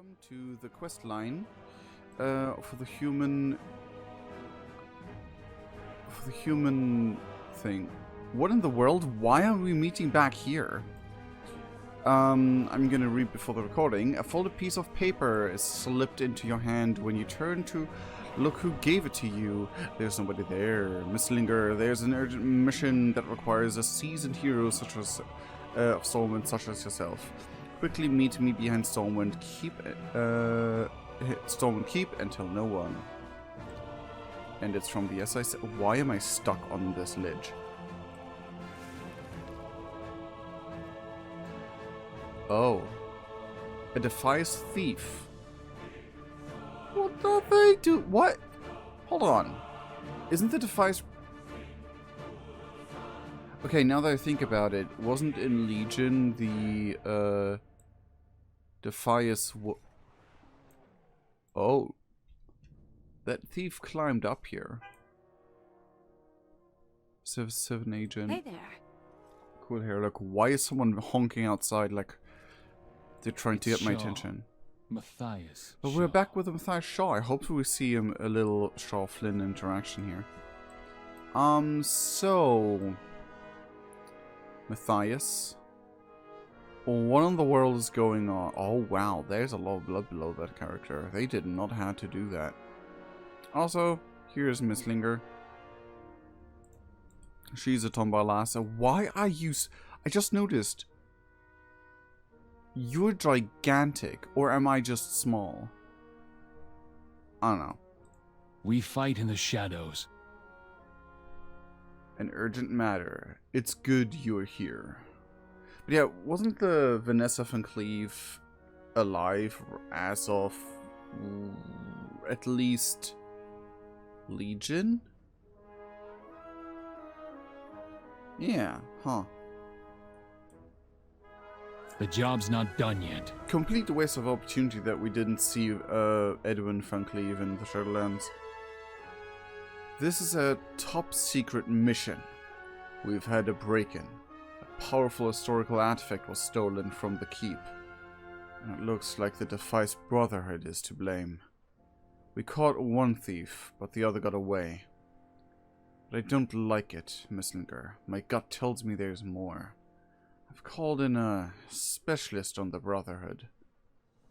Welcome to the Questline for the human thing. What in the world? Why are we meeting back here? I'm gonna read before the recording. A folded piece of paper is slipped into your hand when you turn to look who gave it to you. There's nobody there. Miss Linger, there's an urgent mission that requires a seasoned hero such as Stormwind, such as yourself. Quickly meet me behind Stormwind Keep and tell no one. And it's from the SIC. Why am I stuck on this ledge? Oh. A defies thief. What do they do? What? Hold on. Isn't the defies... Okay, now that I think about it, wasn't in Legion the, Defias... Oh. That thief climbed up here. Civ agent. Hey there. Cool hair. Look, why is someone honking outside like they're trying to get my attention? Matthias. But we're back with Matthias Shaw. I hope we see a little Shaw-Flynn interaction here. So... Matthias. What in the world is going on? Oh, wow. There's a lot of blood below that character. They did not have to do that. Also, here's Miss Linger. She's a tomboy lass. Why are you... I just noticed. You're gigantic. Or am I just small? I don't know. We fight in the shadows. An urgent matter. It's good you're here. But yeah, wasn't the Vanessa Van Cleave alive as of at least Legion? Yeah, huh. The job's not done yet. Complete waste of opportunity that we didn't see Edwin Van Cleave in the Shadowlands. This is a top secret mission. We've had a break-in. A powerful historical artifact was stolen from the keep. And it looks like the Defias Brotherhood is to blame. We caught one thief, but the other got away. But I don't like it, Miss Linger. My gut tells me there's more. I've called in a specialist on the Brotherhood.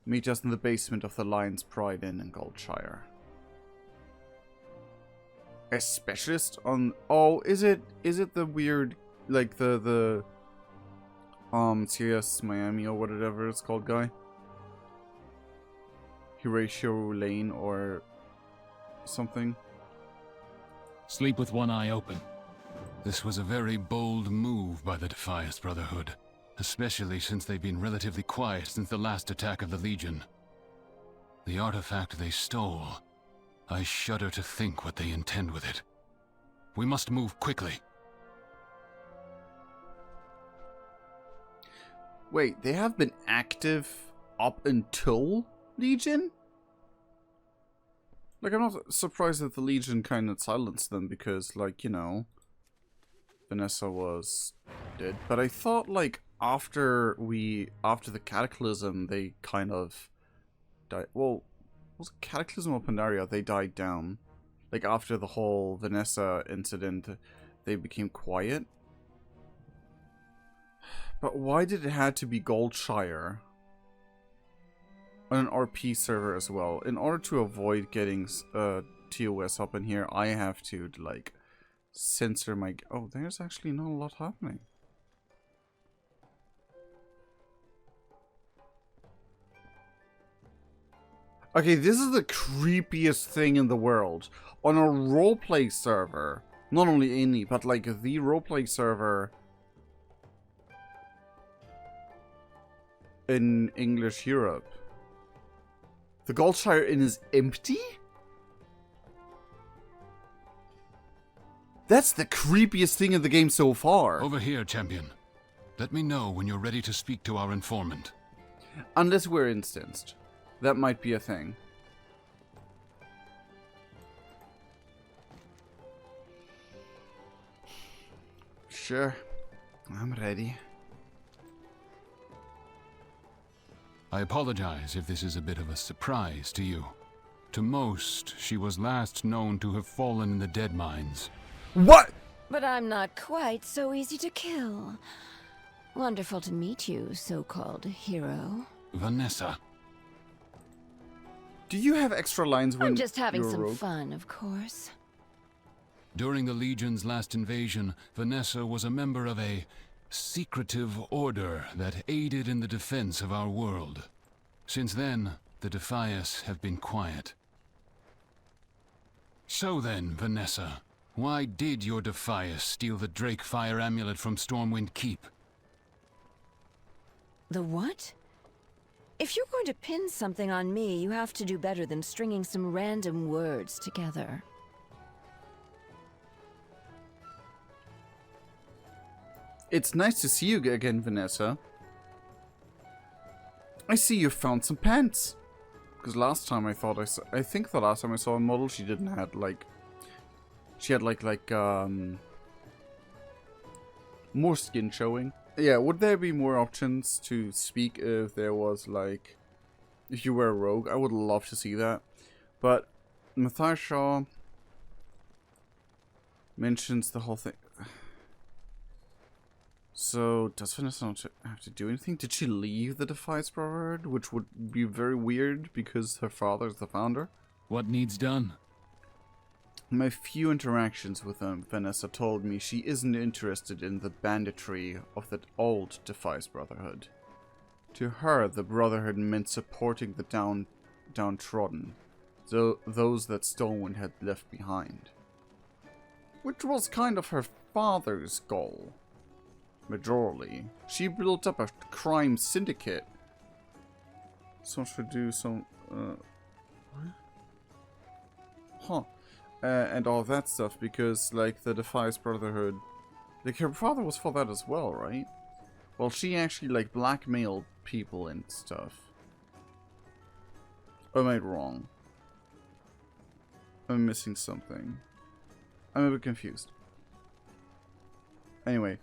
Meet us in the basement of the Lion's Pride Inn in Goldshire. A specialist on... Oh, is it the weird... Like the CS Miami or whatever it's called guy? Horatio Lane or something? Sleep with one eye open. This was a very bold move by the Defias Brotherhood, especially since they've been relatively quiet since the last attack of the Legion. The artifact they stole, I shudder to think what they intend with it. We must move quickly. Wait, they have been active up until Legion? Like, I'm not surprised that the Legion kind of silenced them because, like, you know, Vanessa was dead. But I thought, like, after the Cataclysm, they kind of died. Well, was it Cataclysm or Pandaria? They died down. Like, after the whole Vanessa incident, they became quiet. But why did it have to be Goldshire? On an RP server as well. In order to avoid getting TOS up in here, I have to, like, censor my... Oh, there's actually not a lot happening. Okay, this is the creepiest thing in the world. On a roleplay server, not only any, but like the roleplay server in English Europe. The Goldshire Inn is empty? That's the creepiest thing in the game so far. Over here, champion. Let me know when you're ready to speak to our informant. Unless we're instanced. That might be a thing. Sure. I'm ready. I apologize if this is a bit of a surprise to you. To most, she was last known to have fallen in the dead mines. What? But I'm not quite so easy to kill. Wonderful to meet you, so-called hero. Vanessa. Do you have extra lines when I'm just having you're a some rogue? fun, of course. During the Legion's last invasion, Vanessa was a member of a secretive order that aided in the defense of our world. Since then, the Defias have been quiet. So then, Vanessa, why did your Defias steal the Drake Fire Amulet from Stormwind Keep? The what? If you're going to pin something on me, you have to do better than stringing some random words together. It's nice to see you again, Vanessa. I see you found some pants. Because last time I think the last time I saw a model, she didn't have she had more skin showing. Yeah, would there be more options to speak if there was if you were a rogue? I would love to see that. But Matthias Shaw mentions the whole thing. So, does Vanessa not have to do anything? Did she leave the Defias Brotherhood? Which would be very weird because her father is the founder. What needs done? My few interactions with Vanessa told me she isn't interested in the banditry of that old Defias Brotherhood. To her, the Brotherhood meant supporting the downtrodden, those that Stormwind had left behind. Which was kind of her father's goal. Majorly. She built up a crime syndicate. So should do some... what? Huh. And all that stuff, because, the Defias Brotherhood... her father was for that as well, right? Well, she actually, blackmailed people and stuff. Or am I wrong? I'm missing something. I'm a bit confused. Anyway.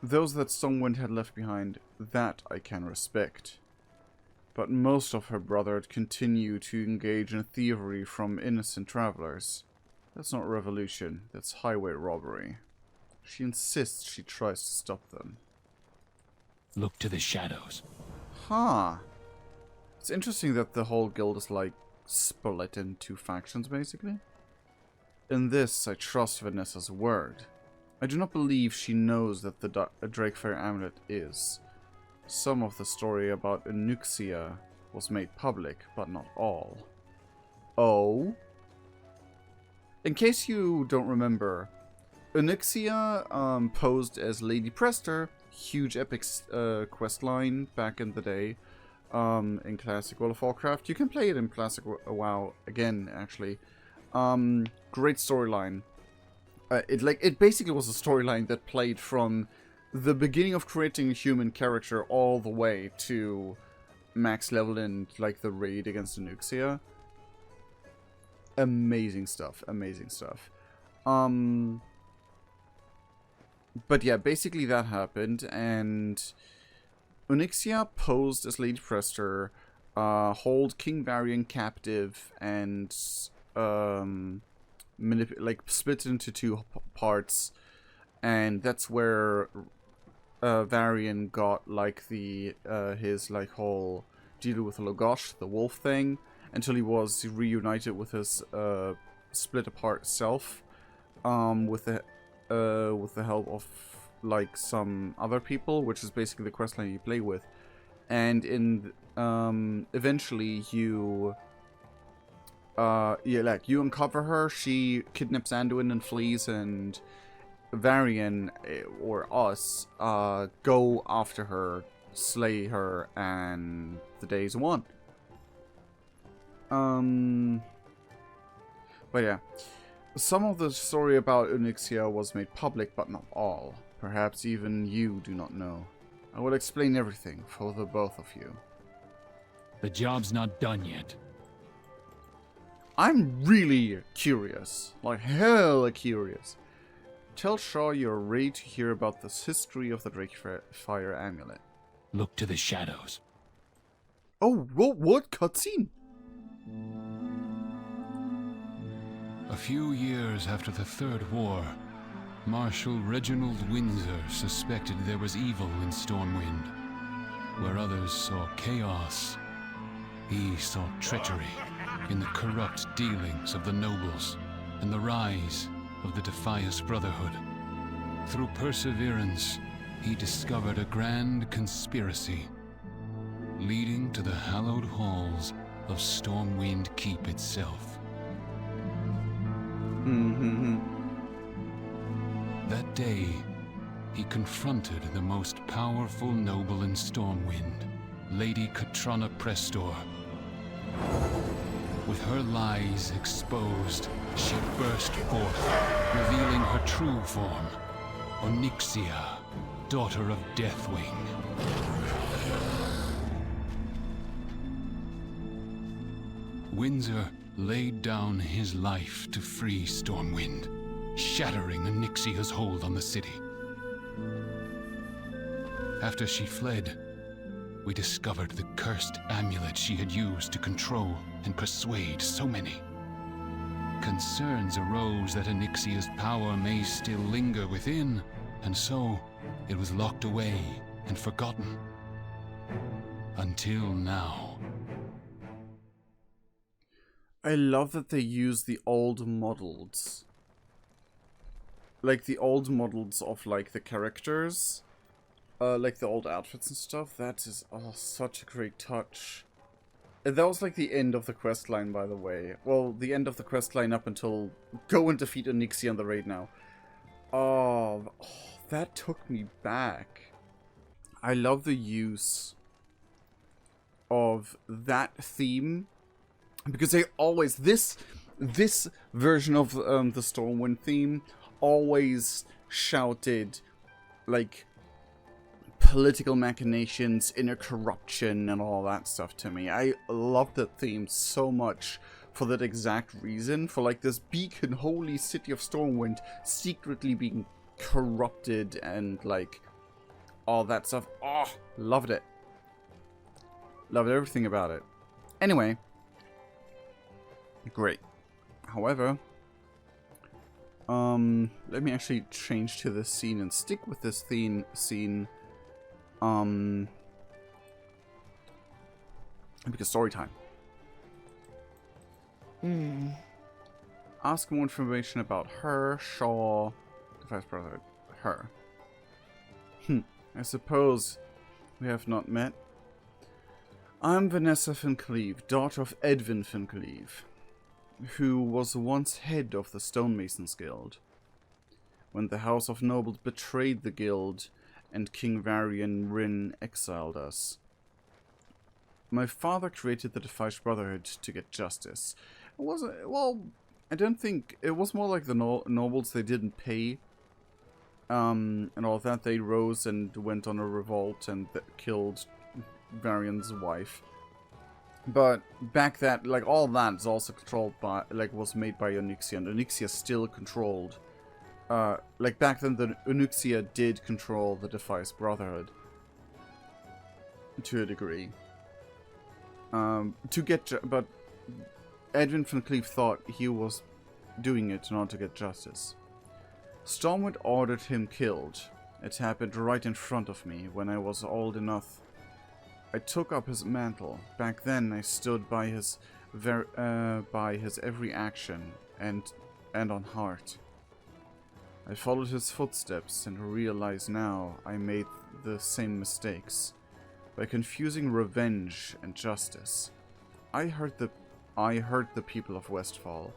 Those that Stormwind had left behind, that I can respect. But most of her brotherhood continue to engage in thievery from innocent travelers. That's not revolution, that's highway robbery. She insists she tries to stop them. Look to the shadows. Huh. It's interesting that the whole guild is split in two factions, basically. In this, I trust Vanessa's word. I do not believe she knows that the Drakefire Amulet is. Some of the story about Onyxia was made public, but not all. Oh? In case you don't remember, Onyxia posed as Lady Prester, huge epic questline back in the day, in Classic World of Warcraft. You can play it in Classic WoW again, actually. Great storyline. It basically was a storyline that played from the beginning of creating a human character all the way to max level in the raid against Onyxia. Amazing stuff, amazing stuff. But yeah, basically that happened, and Onyxia posed as Lady Prester, hold King Varian captive, and split it into two parts, and that's where Varian got his whole deal with Logosh, the wolf thing, until he was reunited with his split apart self, with the help of some other people, which is basically the questline you play with, and in eventually you. You uncover her, she kidnaps Anduin and flees, and Varian, or us, go after her, slay her, and the day's won. But yeah. Some of the story about Onyxia was made public, but not all. Perhaps even you do not know. I will explain everything for the both of you. The job's not done yet. I'm really curious. Hella curious. Tell Shaw you're ready to hear about this history of the Drakefire Amulet. Look to the shadows. Oh, what cutscene? A few years after the Third War, Marshal Reginald Windsor suspected there was evil in Stormwind. Where others saw chaos, he saw treachery in the corrupt dealings of the nobles and the rise of the Defias Brotherhood. Through perseverance, he discovered a grand conspiracy, leading to the hallowed halls of Stormwind Keep itself. That day, he confronted the most powerful noble in Stormwind, Lady Katrana Prestor. With her lies exposed, she burst forth, revealing her true form, Onyxia, daughter of Deathwing. Windsor laid down his life to free Stormwind, shattering Onyxia's hold on the city. After she fled, we discovered the cursed amulet she had used to control and persuade so many. Concerns arose that Onyxia's power may still linger within, and so it was locked away and forgotten. Until now. I love that they use the old models. Like the old models of like the characters. Like the old outfits and stuff. That is such a great touch. And that was like the end of the questline, by the way. Well, the end of the questline up until go and defeat Onyxia on the raid now. Oh, that took me back. I love the use of that theme. Because they always, this version of the Stormwind theme always shouted, like, political machinations, inner corruption, and all that stuff to me. I love that theme so much for that exact reason. For, like, this beacon, holy city of Stormwind secretly being corrupted and, like, all that stuff. Oh, loved it. Loved everything about it. Anyway. Great. However, let me actually change to this scene and stick with this scene, because story time. Ask more information about her, Shaw, the Vice Brotherhood, her. I suppose we have not met. I'm Vanessa Fincleave, daughter of Edwin Fincleave, who was once head of the Stonemasons Guild. When the House of Nobles betrayed the guild and King Varian Rin exiled us, my father created the Defias Brotherhood to get justice. It wasn't, well, I don't think, it was more like the nobles they didn't pay, and all that. They rose and went on a revolt and killed Varian's wife. But back that, like, all that is also controlled by, like, was made by Onyxia, and Onyxia still controlled, like, back then the Onyxia did control the Defias Brotherhood. To a degree. But Edwin Fincleave thought he was doing it in order to get justice. Stormwind ordered him killed. It happened right in front of me when I was old enough. I took up his mantle. Back then, I stood by his every action and on heart. I followed his footsteps and realize now I made the same mistakes by confusing revenge and justice. I hurt the people of Westfall.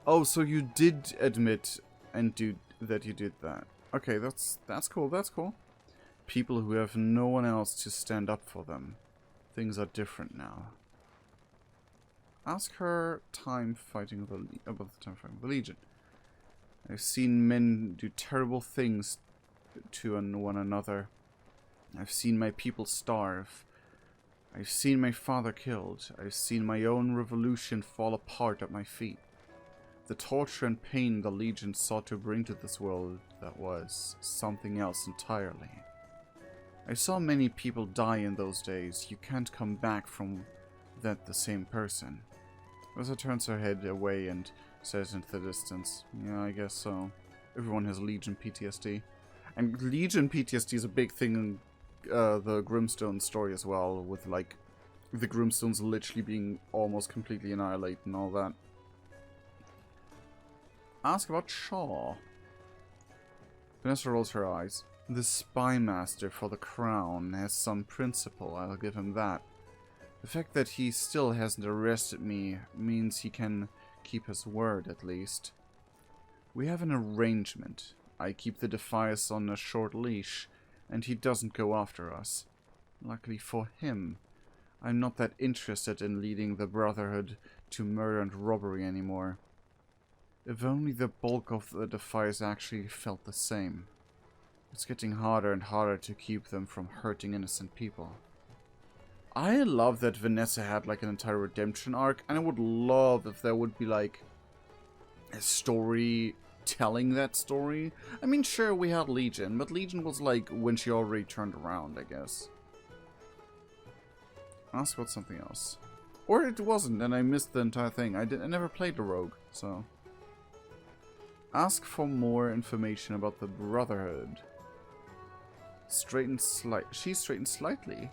Oh, so you did admit and that you did that. Okay, that's cool. That's cool. People who have no one else to stand up for them. Things are different now. Ask her time fighting about the time fighting the Legion. I've seen men do terrible things to one another. I've seen my people starve. I've seen my father killed. I've seen my own revolution fall apart at my feet. The torture and pain the Legion sought to bring to this world that was something else entirely. I saw many people die in those days. You can't come back from that the same person? Rosa turns her head away and stares into the distance. Yeah, I guess so. Everyone has Legion PTSD. And Legion PTSD is a big thing in the Grimstone story as well, with like the Grimstones literally being almost completely annihilated and all that. Ask about Shaw. Vanessa rolls her eyes. The spy master for the crown has some principle, I'll give him that. The fact that he still hasn't arrested me means he can keep his word, at least. We have an arrangement. I keep the Defias on a short leash, and he doesn't go after us. Luckily for him, I'm not that interested in leading the Brotherhood to murder and robbery anymore. If only the bulk of the Defias actually felt the same. It's getting harder and harder to keep them from hurting innocent people. I love that Vanessa had like an entire redemption arc, and I would love if there would be like a story telling that story. I mean, sure, we had Legion, but Legion was like when she already turned around, I guess. Ask about something else. Or it wasn't, and I missed the entire thing. I never played the Rogue, so. Ask for more information about the Brotherhood. She straightened slightly.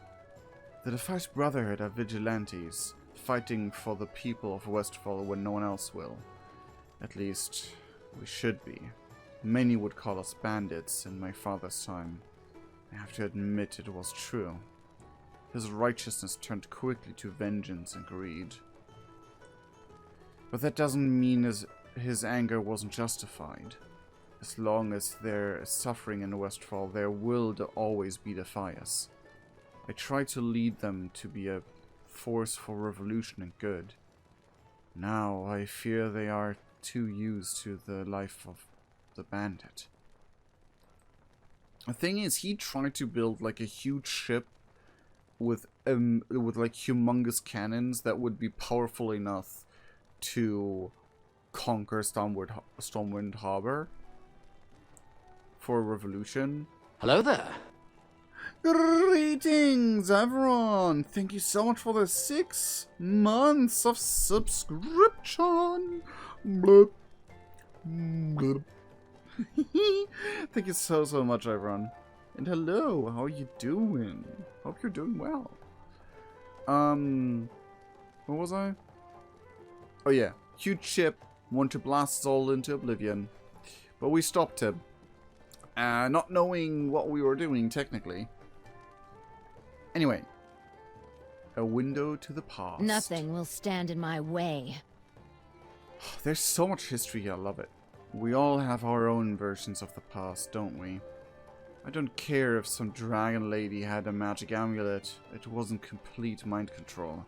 The Defias Brotherhood are vigilantes, fighting for the people of Westfall when no one else will. At least, we should be. Many would call us bandits in my father's time. I have to admit it was true. His righteousness turned quickly to vengeance and greed. But that doesn't mean his anger wasn't justified. As long as there is suffering in Westfall, there will always be Defias. I try to lead them to be a force for revolution and good. Now I fear they are too used to the life of the bandit. The thing is, he tried to build like a huge ship with like humongous cannons that would be powerful enough to conquer Stormwind Harbor for a revolution. Hello there. Greetings, everyone! Thank you so much for the 6 months of subscription. Bloop. Bloop. Thank you so much, everyone. And hello, how are you doing? Hope you're doing well. What was I? Oh yeah, huge ship, want to blast us all into oblivion. But we stopped him. Not knowing what we were doing, technically. Anyway. A window to the past. Nothing will stand in my way. There's so much history here, I love it. We all have our own versions of the past, don't we? I don't care if some dragon lady had a magic amulet. It wasn't complete mind control.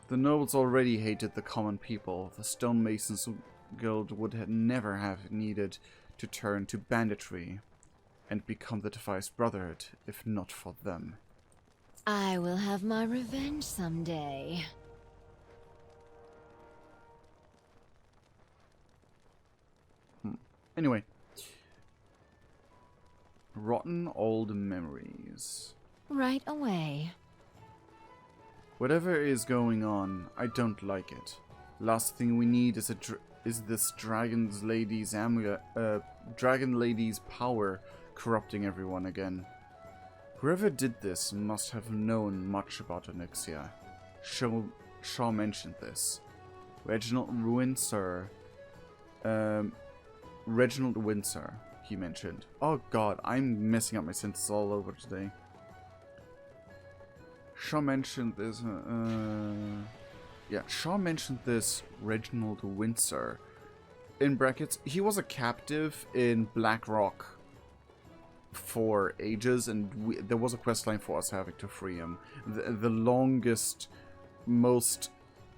The nobles already hated the common people. The stonemasons guild would never have needed to turn to banditry and become the Defias Brotherhood if not for them. I will have my revenge someday. Anyway. Rotten old memories. Right away. Whatever is going on, I don't like it. Last thing we need is this dragon lady's power corrupting everyone again. Whoever did this must have known much about Onyxia. Shaw mentioned this. Reginald Windsor, he mentioned. Oh god, I'm messing up my sentences all over today. Shaw mentioned this, yeah, Shaw mentioned this Reginald Windsor. In brackets, he was a captive in Black Rock for ages, and there was a questline for us having to free him. The longest, most,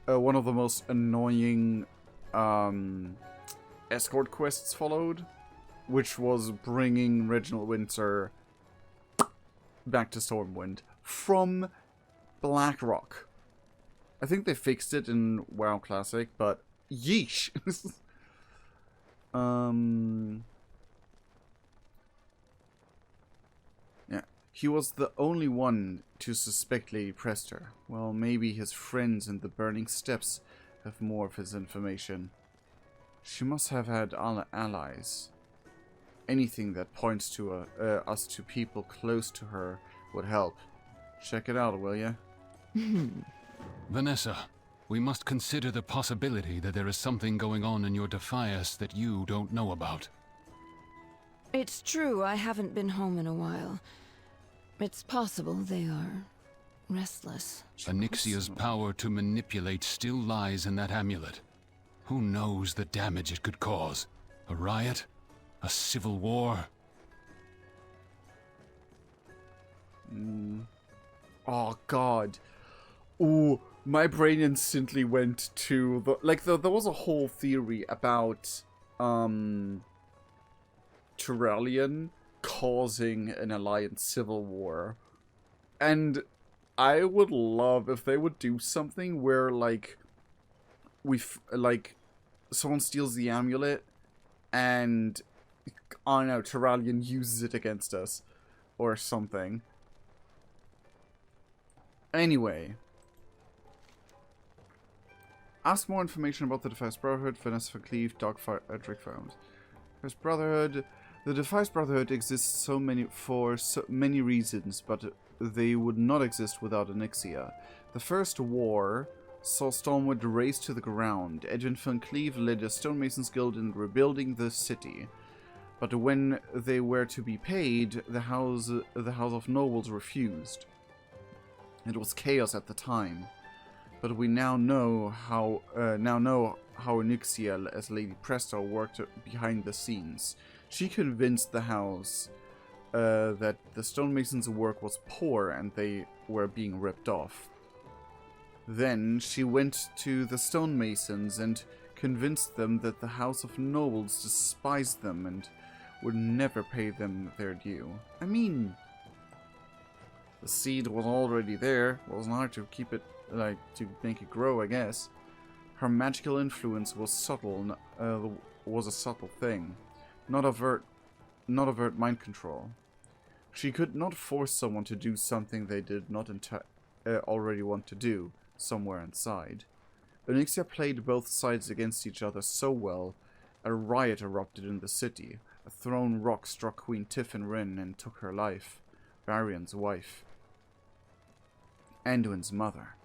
one of the most annoying escort quests followed, which was bringing Reginald Windsor back to Stormwind from Black Rock. I think they fixed it in WoW Classic, but yeesh. Yeah. He was the only one to suspect Lady Prester. Well, maybe his friends in the Burning Steps have more of his information. She must have had allies. Anything that points to us to people close to her would help. Check it out, will ya? Vanessa, we must consider the possibility that there is something going on in your Defias that you don't know about. It's true, I haven't been home in a while. It's possible they are restless. Onyxia's power to manipulate still lies in that amulet. Who knows the damage it could cause? A riot? A civil war? Oh god. Ooh, my brain instantly went to the there was a whole theory about Turallion causing an alliance civil war. And I would love if they would do something where like someone steals the amulet and I don't know, Turallion uses it against us or something. Anyway, ask more information about the Defias Brotherhood. Vanessa Van Cleave, Dog Frederick found. Defias Brotherhood. The Defias Brotherhood exists for so many reasons, but they would not exist without Onyxia. The First War saw Stormwood razed to the ground. Edwin Van Cleave led a stonemasons guild in rebuilding the city. But when they were to be paid, the House of Nobles refused. It was chaos at the time, but we now know how Onyxia as Lady Prester worked behind the scenes. She convinced the house that the stonemasons' work was poor and they were being ripped off. Then she went to the stonemasons and convinced them that the House of Nobles despised them and would never pay them their due. I mean, the seed was already there. It wasn't hard to keep it, to make it grow, I guess. Her magical influence was subtle, was a subtle thing, not overt mind control. She could not force someone to do something they did not already want to do, somewhere inside. Onyxia played both sides against each other so well, a riot erupted in the city. A thrown rock struck Queen Tiffin Wren and took her life, Varian's wife. Anduin's mother.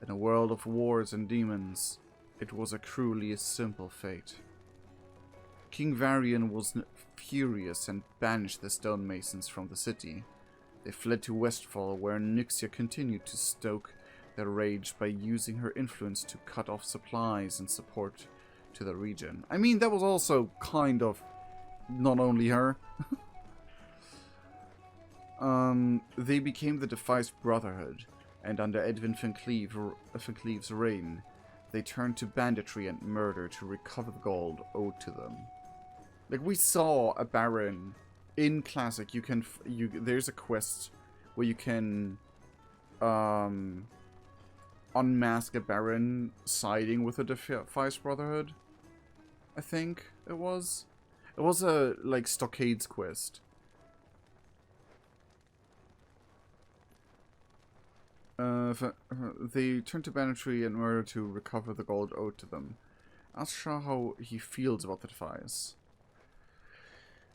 In a world of wars and demons, it was a cruelly simple fate. King Varian was furious and banished the stonemasons from the city. They fled to Westfall, where Onyxia continued to stoke their rage by using her influence to cut off supplies and support to the region. I mean, that was also kind of not only her. They became the Defias Brotherhood, and under Edwin Van Cleave's reign, they turned to banditry and murder to recover the gold owed to them. Like, we saw a Baron in Classic. There's a quest where you can unmask a Baron siding with the Defias Brotherhood. I think it was. It was a Stockades quest. They turned to banditry and murder to recover the gold owed to them. Ask Shah how he feels about the Defias.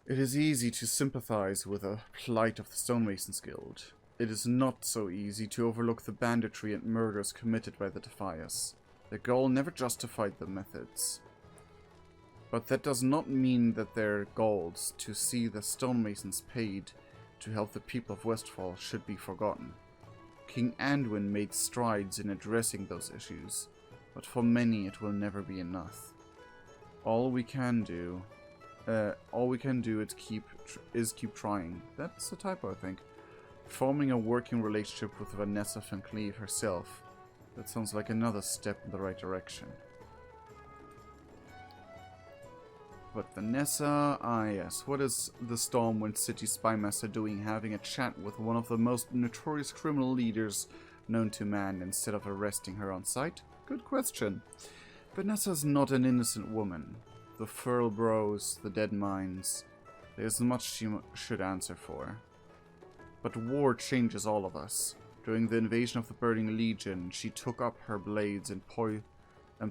It is easy to sympathize with the plight of the Stonemasons Guild. It is not so easy to overlook the banditry and murders committed by the Defias. Their goal never justified the methods. But that does not mean that their goals to see the stonemasons paid to help the people of Westfall should be forgotten. King Anduin made strides in addressing those issues, but for many it will never be enough. All we can do is keep trying. That's a typo, I think. Forming a working relationship with Vanessa Van Cleave herself. That sounds like another step in the right direction. But Vanessa, yes. What is the Stormwind City Spymaster doing having a chat with one of the most notorious criminal leaders known to man instead of arresting her on sight? Good question. Vanessa's not an innocent woman. The Furl Bros, the Dead Mines. There's much she should answer for. But war changes all of us. During the invasion of the Burning Legion, she took up her blades and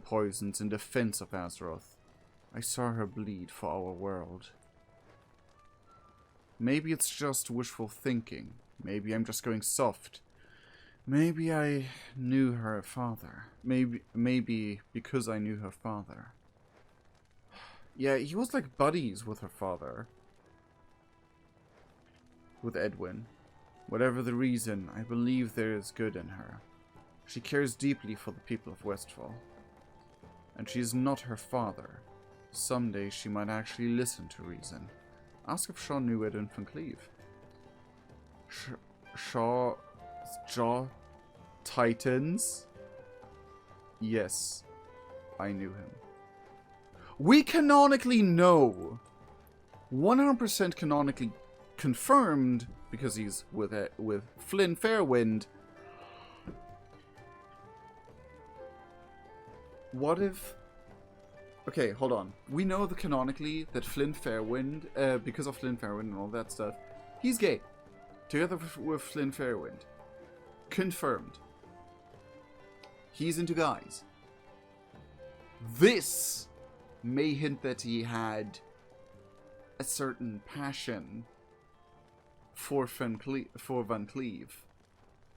poisons in defense of Azeroth. I saw her bleed for our world. Maybe it's just wishful thinking. Maybe I'm just going soft. Maybe I knew her father. Maybe because I knew her father. Yeah, he was like buddies with her father. With Edwin. Whatever the reason, I believe there is good in her. She cares deeply for the people of Westfall. And she is not her father. Someday she might actually listen to reason. Ask if Shaw knew Edwin van Cleave. Jaw Titans? Yes, I knew him. We canonically know, 100% canonically confirmed, because he's with Flynn Fairwind. What if... Okay, hold on. We know canonically that Flynn Fairwind, because of Flynn Fairwind and all that stuff, he's gay. Together with Flynn Fairwind. Confirmed. He's into guys. This may hint that he had a certain passion for Van Cleave.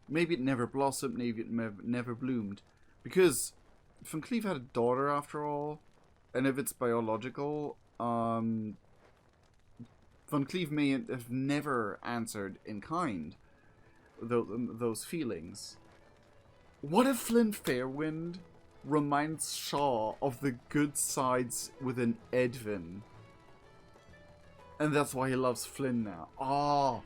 Maybe it never blossomed, maybe it never bloomed. Because Van Cleave had a daughter after all. And if it's biological, Van Cleave may have never answered in kind those feelings. What if Flynn Fairwind reminds Shaw of the good sides within Edwin? And that's why he loves Flynn now. Ah,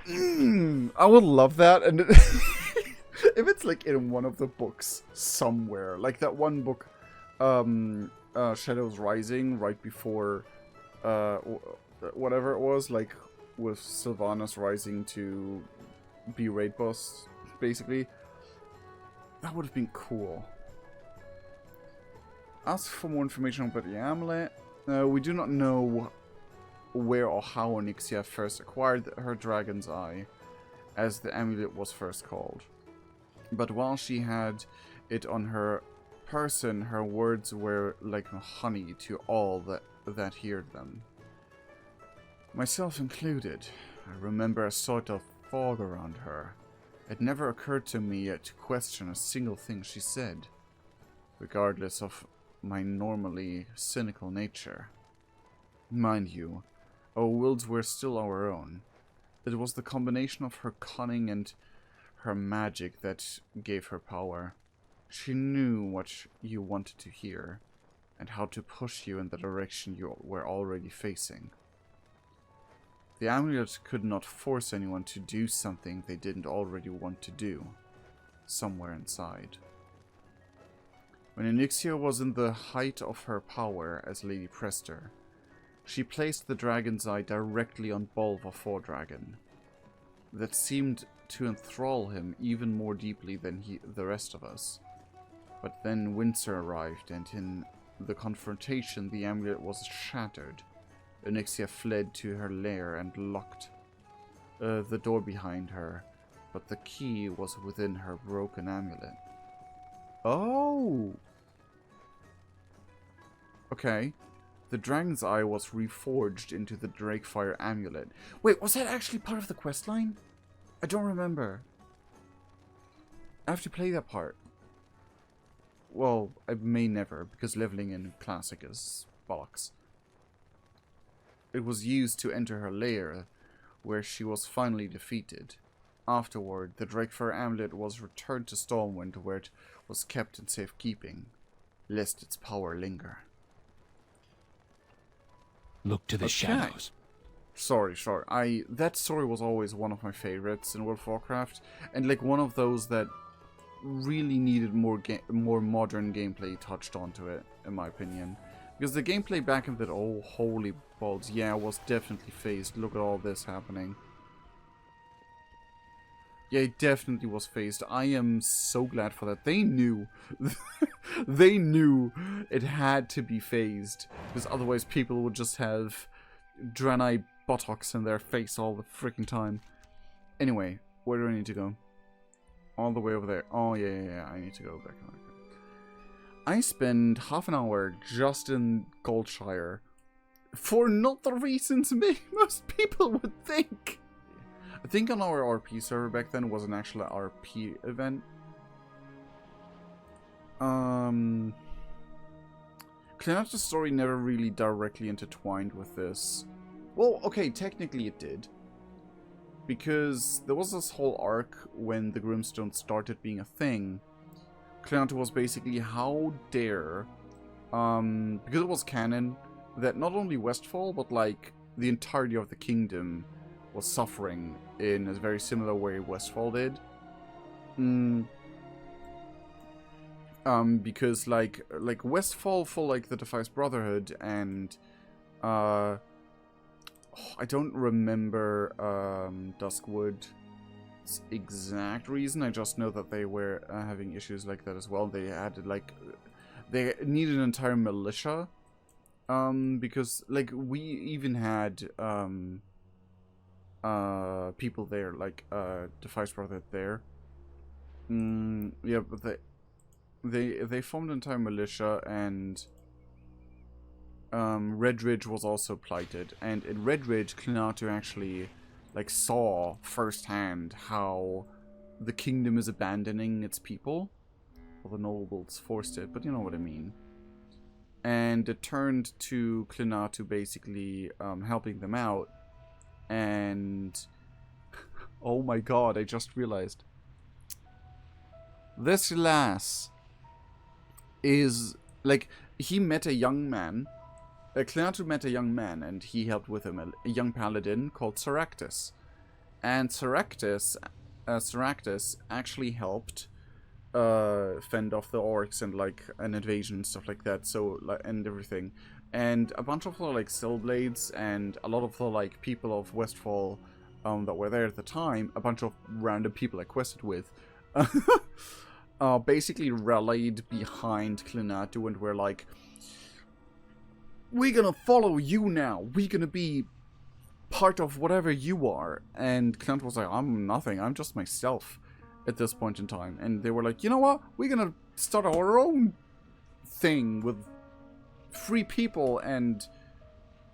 I would love that. And if it's like in one of the books somewhere, like that one book, Shadows Rising, right before, whatever it was, like with Sylvanas rising to be raid boss, basically. That would have been cool. Ask for more information about the amulet. We do not know where or how Onyxia first acquired her dragon's eye, as the amulet was first called. But while she had it on her person, her words were like honey to all that heard them. Myself included. I remember a sort of fog around her. It never occurred to me to question a single thing she said, regardless of my normally cynical nature. Mind you, our worlds were still our own. It was the combination of her cunning and her magic that gave her power. She knew what you wanted to hear, and how to push you in the direction you were already facing. The amulet could not force anyone to do something they didn't already want to do, somewhere inside. When Onyxia was in the height of her power as Lady Prester, she placed the dragon's eye directly on Bolvar Fordragon. That seemed to enthrall him even more deeply than the rest of us. But then Windsor arrived, and in the confrontation the amulet was shattered. Onyxia fled to her lair and locked the door behind her, but the key was within her broken amulet. Oh! Okay. The dragon's eye was reforged into the Drakefire amulet. Wait, was that actually part of the questline? I don't remember. I have to play that part. Well, I may never, because leveling in Classic is bollocks. It was used to enter her lair, where she was finally defeated. Afterward, the Drakefire amulet was returned to Stormwind, where it was kept in safekeeping, lest its power linger. Look to the shadows. Sorry. That story was always one of my favorites in World of Warcraft, and like one of those that really needed more modern gameplay touched onto it, in my opinion. Because the gameplay back in that, oh holy balls, yeah, was definitely phased. Look at all this happening. Yeah, it definitely was phased. I am so glad for that. They knew. They knew it had to be phased. Because otherwise people would just have Draenei buttocks in their face all the freaking time. Anyway, where do I need to go? All the way over there. Oh, yeah, I need to go back. I spend half an hour just in Goldshire for not the reasons most people would think. I think on our RP server back then was an actual RP event. Cleanato's story never really directly intertwined with this. Well, okay, technically it did. Because there was this whole arc when the Grimstone started being a thing. Cleanato was basically, how dare, because it was canon, that not only Westfall, but like the entirety of the kingdom was suffering in a very similar way Westfall did. Because like Westfall for like the Defiance Brotherhood and I don't remember Duskwood's exact reason. I just know that they were having issues like that as well. They had like they needed an entire militia because like we even had people there like Defiance Brotherhood there. Yeah, but they formed an entire militia, and Red Ridge was also plighted. And in Red Ridge, Cleanato actually like saw firsthand how the kingdom is abandoning its people. Well, the nobles forced it, but you know what I mean. And it turned to Cleanato basically helping them out. And oh my god, I just realized. This lass is, like, he met a young man. Cleanato met a young man, and he helped with him, a young paladin called Soractus. And Soractus actually helped fend off the orcs and, like, an invasion and stuff like that, so, like, and everything. And a bunch of the, like, Stillblades and a lot of the, like, people of Westfall that were there at the time, a bunch of random people I quested with, basically rallied behind Cleanato and were like, we're gonna follow you now. We're gonna be part of whatever you are. And Cleanato was like, I'm nothing. I'm just myself at this point in time. And they were like, you know what? We're gonna start our own thing with free people and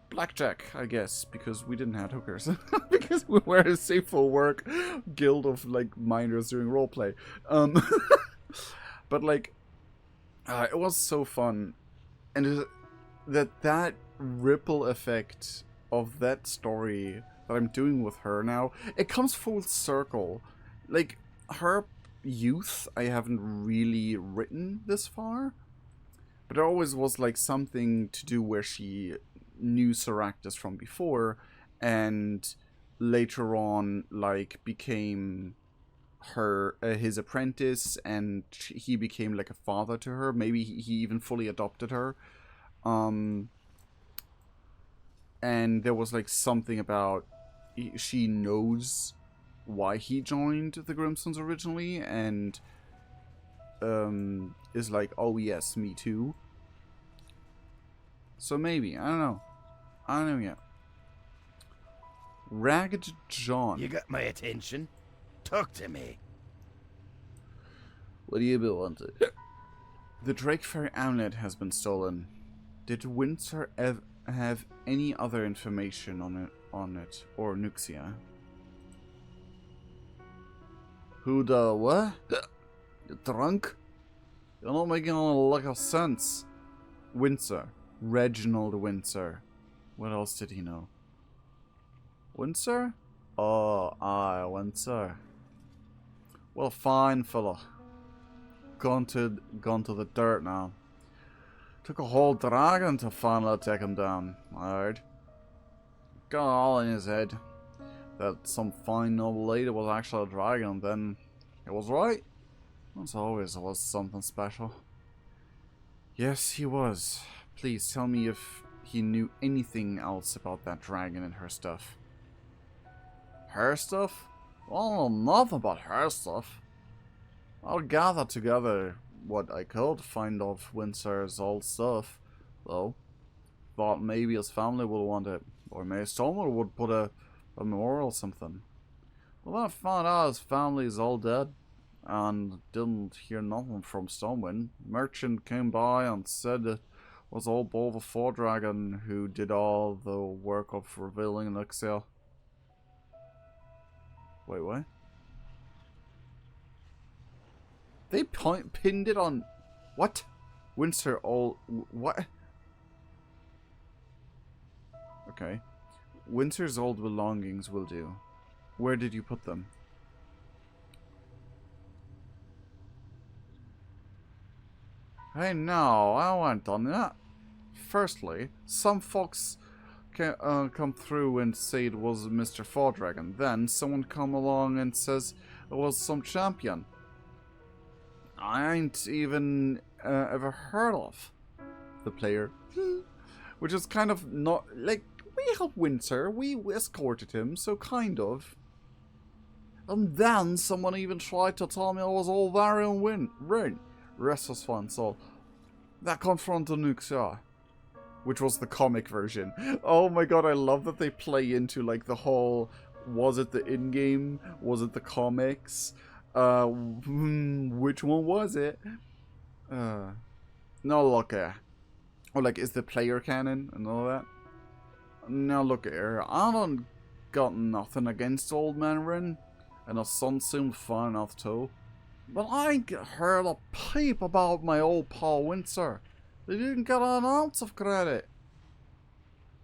blackjack, I guess, because we didn't have hookers. Because we were a safe for work guild of, like, miners doing roleplay. But, like, it was so fun. And that ripple effect of that story that I'm doing with her now, it comes full circle. Like, her youth, I haven't really written this far. But it always was, like, something to do where she knew Soractus from before. And later on, like, became his apprentice, and he became like a father to her. Maybe he even fully adopted her. And there was like something about she knows why he joined the Grimstones originally, and is like, oh yes, me too. So maybe, I don't know yet. Ragged John. You got my attention. Talk to me. What do you wanted? The Drake Fairy Amulet has been stolen. Did Windsor have any other information on it, or Nuxia? Who the what? You drunk? You're not making a lot of sense. Windsor. Reginald Windsor. What else did he know? Windsor? Oh, aye, Windsor. Well, fine, fella. Gone to the dirt now. Took a whole dragon to finally take him down, I heard. Got all in his head that some fine noble lady was actually a dragon, then it was right. As always, it was something special. Yes, he was. Please tell me if he knew anything else about that dragon and her stuff. Her stuff? Well, I don't know nothing about her stuff. I'll gather together what I could find of Windsor's old stuff, though. Thought maybe his family would want it. Or maybe someone would put a memorial or something. Well, I found out his family is all dead. And didn't hear nothing from Stormwind. Merchant came by and said it was all Bolva Fordragon who did all the work of revealing Elixir. Wait, what? They pinned it on... What? Windsor all... What? Okay. Windsor's old belongings will do. Where did you put them? Hey, no, I won't done that. Firstly, some folks come through and say it was Mr. Fordragon. Then someone come along and says it was some champion I ain't even ever heard of the player. Which is kind of not... Like, we helped Winter, we escorted him, so kind of. And then someone even tried to tell me I was all Varian Rin. Rest was fun, so... That comes from the Nuxia. Which was the comic version. Oh my god, I love that they play into, like, the whole... Was it the in-game? Was it the comics? Which one was it? No, look here. Or, like, is the player canon and all that? Now, look here. I don't got nothing against Old Man Rin. And his son seemed fine enough, too. But I ain't heard a peep about my old Paul Windsor. They didn't get an ounce of credit.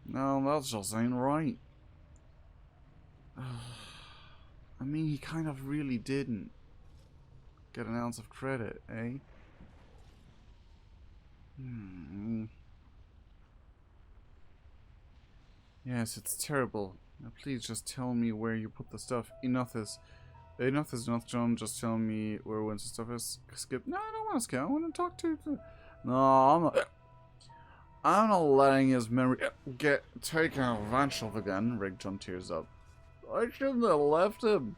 No, that just ain't right. I mean, he kind of really didn't get an ounce of credit, eh? Yes, it's terrible. Now, please just tell me where you put the stuff. Enough is enough, John. Just tell me where Windsor's stuff is. Skip. No, I don't want to skip. I want to talk to you. No, I'm not letting his memory get taken advantage of again. Rick John tears up. I shouldn't have left him.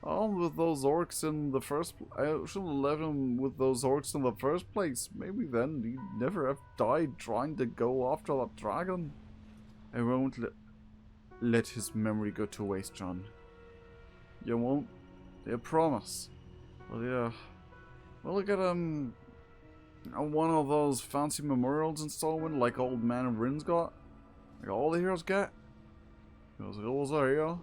With those orcs in the first... I shouldn't have left him with those orcs in the first place. Maybe then he'd never have died trying to go after that dragon. I won't let his memory go to waste, John. You won't? I promise. Well, yeah. Well, look at one of those fancy memorials installment like Old Man Rin's got. Like all the heroes get. Because it was a hero.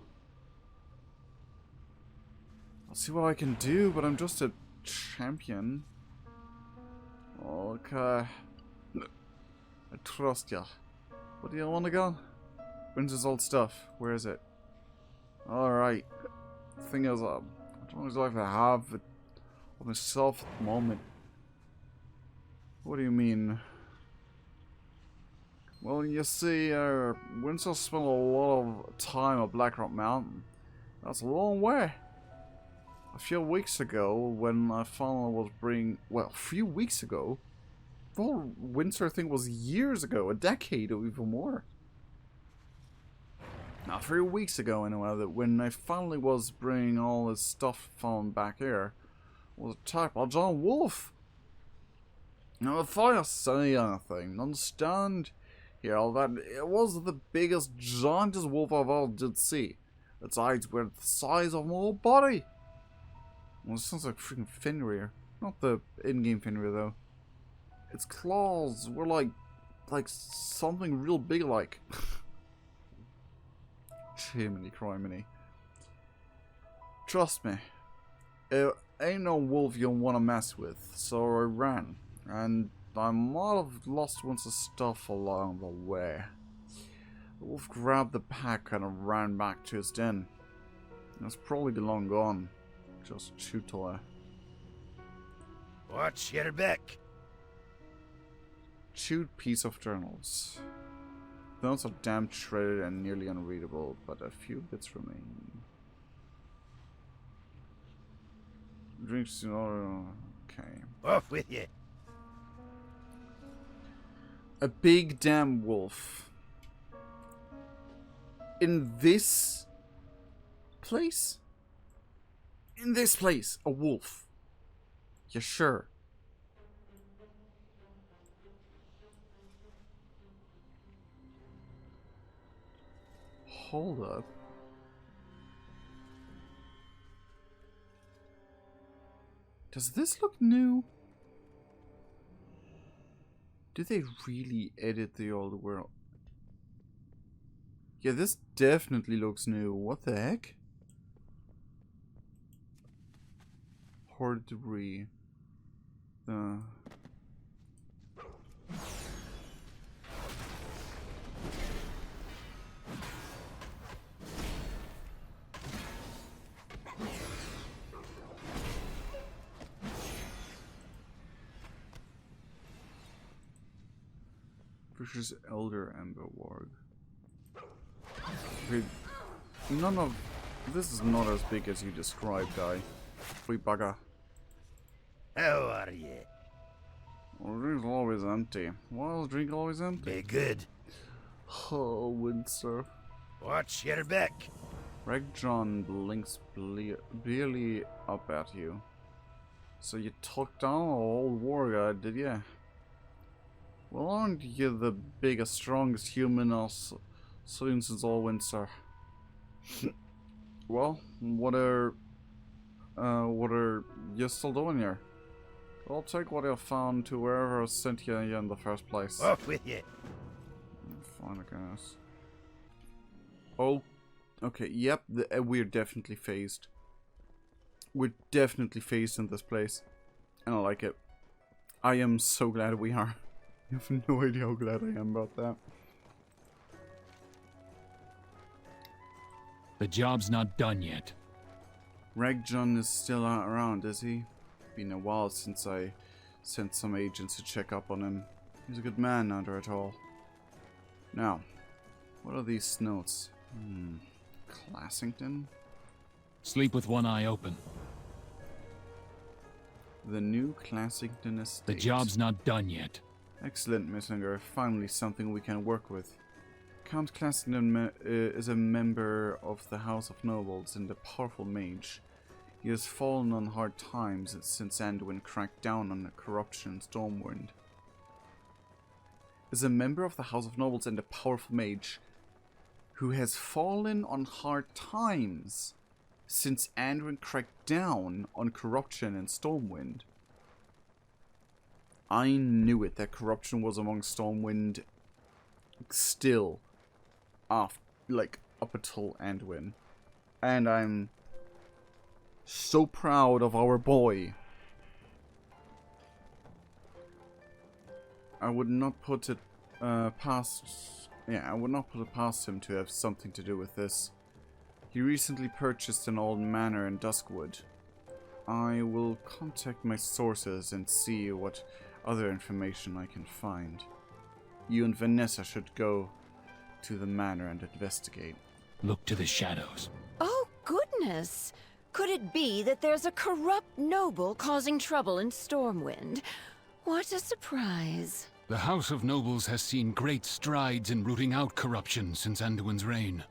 I'll see what I can do, but I'm just a champion. Okay. I trust ya. What do you want again? Windsor's old stuff. Where is it? Alright. The thing is, I don't exactly have it of myself at the moment. What do you mean? Well, you see, Windsor spent a lot of time at Blackrock Mountain. That's a long way. A few weeks ago, when I finally was well, a few weeks ago? The whole Windsor thing was years ago, a decade or even more. Now, 3 weeks ago, anyway, that when I finally was bringing all this stuff from back here, was attacked by John Wolf. Now, if I say anything, understand here that it was the biggest, giantest wolf I've ever did see. Its eyes were the size of my whole body. Well, it sounds like freaking Fenrir. Not the in-game Fenrir, though. Its claws were like something real big, like. Jiminy criminy. Trust me, it ain't no wolf you want to mess with, so I ran. And I might have lost once of stuff along the way. The wolf grabbed the pack and ran back to his den. It's probably long gone. Just too tall. Watch your back. Chewed piece of journals. The notes are damn shredded and nearly unreadable, but a few bits remain. Drinks in order. Okay. Off with you. A big damn wolf. In this place? In this place, a wolf. You sure? Hold up. Does this look new? Did they really edit the old world? Yeah, this definitely looks new. What the heck? Hoard debris. Vicious Elder Ember Warg. Okay, none of this is not as big as you described, guy. Free bugger. How are you? Well, drink's always empty. Well, drink always empty. Be good. Oh, Windsor. Watch your back. Reg John blinks barely up at you. So you took down an old war guy, did ya? Well, aren't you the biggest, strongest human us seen since all Windsor? Well, what are you still doing here? I'll take what you found to wherever I sent you in the first place. Off with you. Fine, I guess. Oh, okay, yep, we're definitely phased. We're definitely phased in this place. And I like it. I am so glad we are. You have no idea how glad I am about that. The job's not done yet. Ragjon is still out around, is he? Been a while since I sent some agents to check up on him. He's a good man under it all. Now, what are these notes? Classington? Sleep with one eye open. The new Classington estate. The job's not done yet. Excellent, Messenger. Finally something we can work with. Count Classington is a member of the House of Nobles and a powerful mage. He has fallen on hard times since Anduin cracked down on the corruption in Stormwind. Is a member of the House of Nobles and a powerful mage who has fallen on hard times since Anduin cracked down on corruption in Stormwind. I knew it, that corruption was among Stormwind still up until Anduin. And I'm so proud of our boy. I would not put it past him to have something to do with this. He recently purchased an old manor in Duskwood. I will contact my sources and see what other information I can find. You and Vanessa should go to the manor and investigate. Look to the shadows. Oh, goodness! Could it be that there's a corrupt noble causing trouble in Stormwind? What a surprise. The House of Nobles has seen great strides in rooting out corruption since Anduin's reign.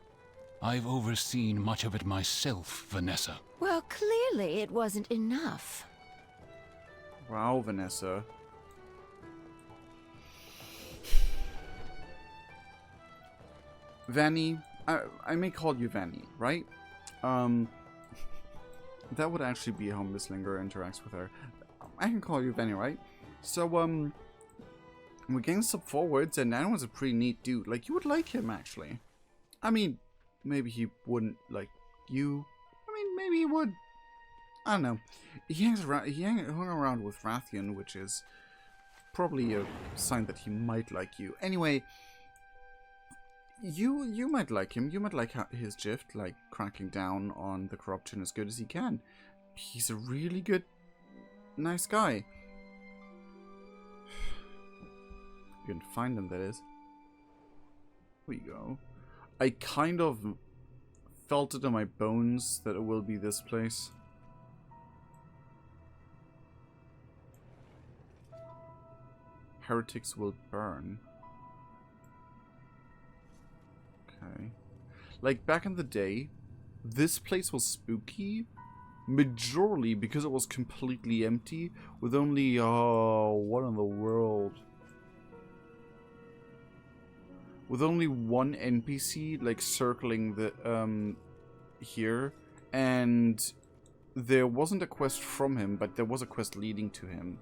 I've overseen much of it myself, Vanessa. Well, clearly it wasn't enough. Wow, Vanessa. Vanny, I may call you Vanny, right? That would actually be how Miss Linger interacts with her. I can call you Vanny, right? So, we're getting some forwards, and Anduin's a pretty neat dude. Like, you would like him, actually. I mean, maybe he wouldn't like you. I mean, maybe he would. I don't know. He hung around with Rathian, which is probably a sign that he might like you. Anyway, you might like him. You might like his gift, like cracking down on the corruption as good as he can. He's a really good, nice guy. You can find him, that is. Here we go. I kind of felt it in my bones that it will be this place. Heretics will burn. Okay. Like, back in the day, this place was spooky, majorly because it was completely empty, with only, what in the world? with only one NPC like circling the here, and there wasn't a quest from him, but there was a quest leading to him.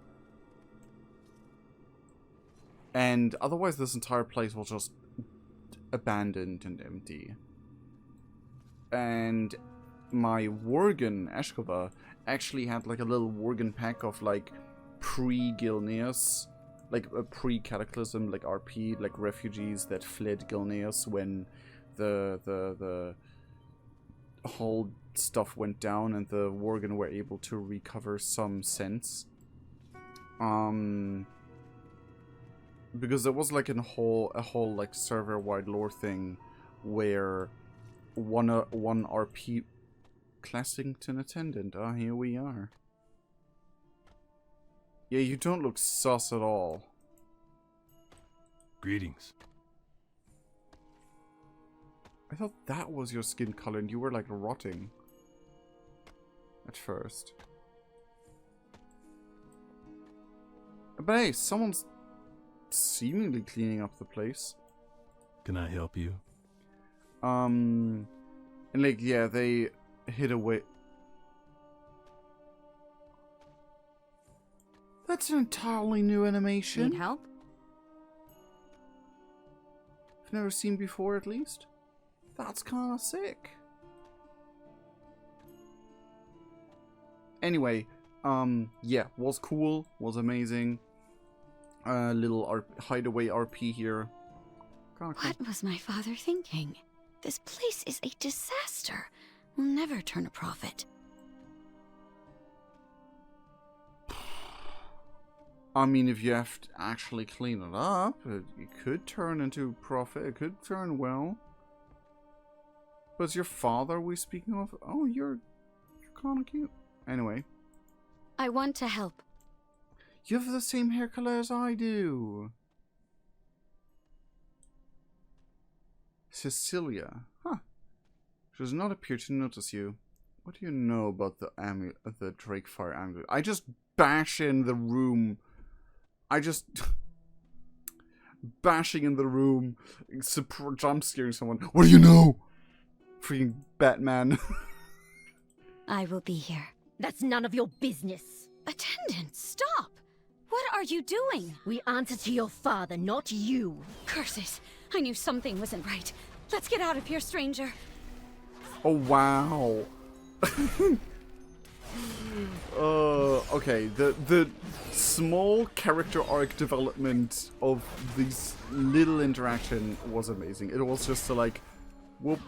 And otherwise this entire place was just abandoned and empty. And my Worgen, Ashkova, actually had like a little Worgen pack of like pre-Gilneas, like a pre-Cataclysm, like RP, like refugees that fled Gilneas when the whole stuff went down and the Worgen were able to recover some sense. Because there was like a whole like server-wide lore thing where one RP Classington attendant. Ah, here we are. Yeah, you don't look sus at all. Greetings. I thought that was your skin color and you were like rotting at first. But hey, someone's seemingly cleaning up the place. Can I help you? And like, yeah, they hid away. That's an entirely new animation. Need help? I've never seen before, at least. That's kind of sick. Anyway, yeah, was cool, was amazing. Little hideaway RP here. Kinda cool. What was my father thinking? This place is a disaster. We'll never turn a profit. I mean, if you have to actually clean it up, it could turn into profit. It could turn well. But is your father we speaking of? Oh, you're kind of cute. Anyway. I want to help. You have the same hair color as I do. Cecilia. Huh. She does not appear to notice you. What do you know about the Drakefire amulet? I just bash in the room. I just... bashing in the room. Jump scaring someone. What do you know? Freaking Batman. I will be here. That's none of your business. Attendant, stop! What are you doing? We answer to your father, not you. Curses! I knew something wasn't right. Let's get out of here, stranger. Oh, wow. Okay, the small character arc development of this little interaction was amazing. It was just to like, whoop,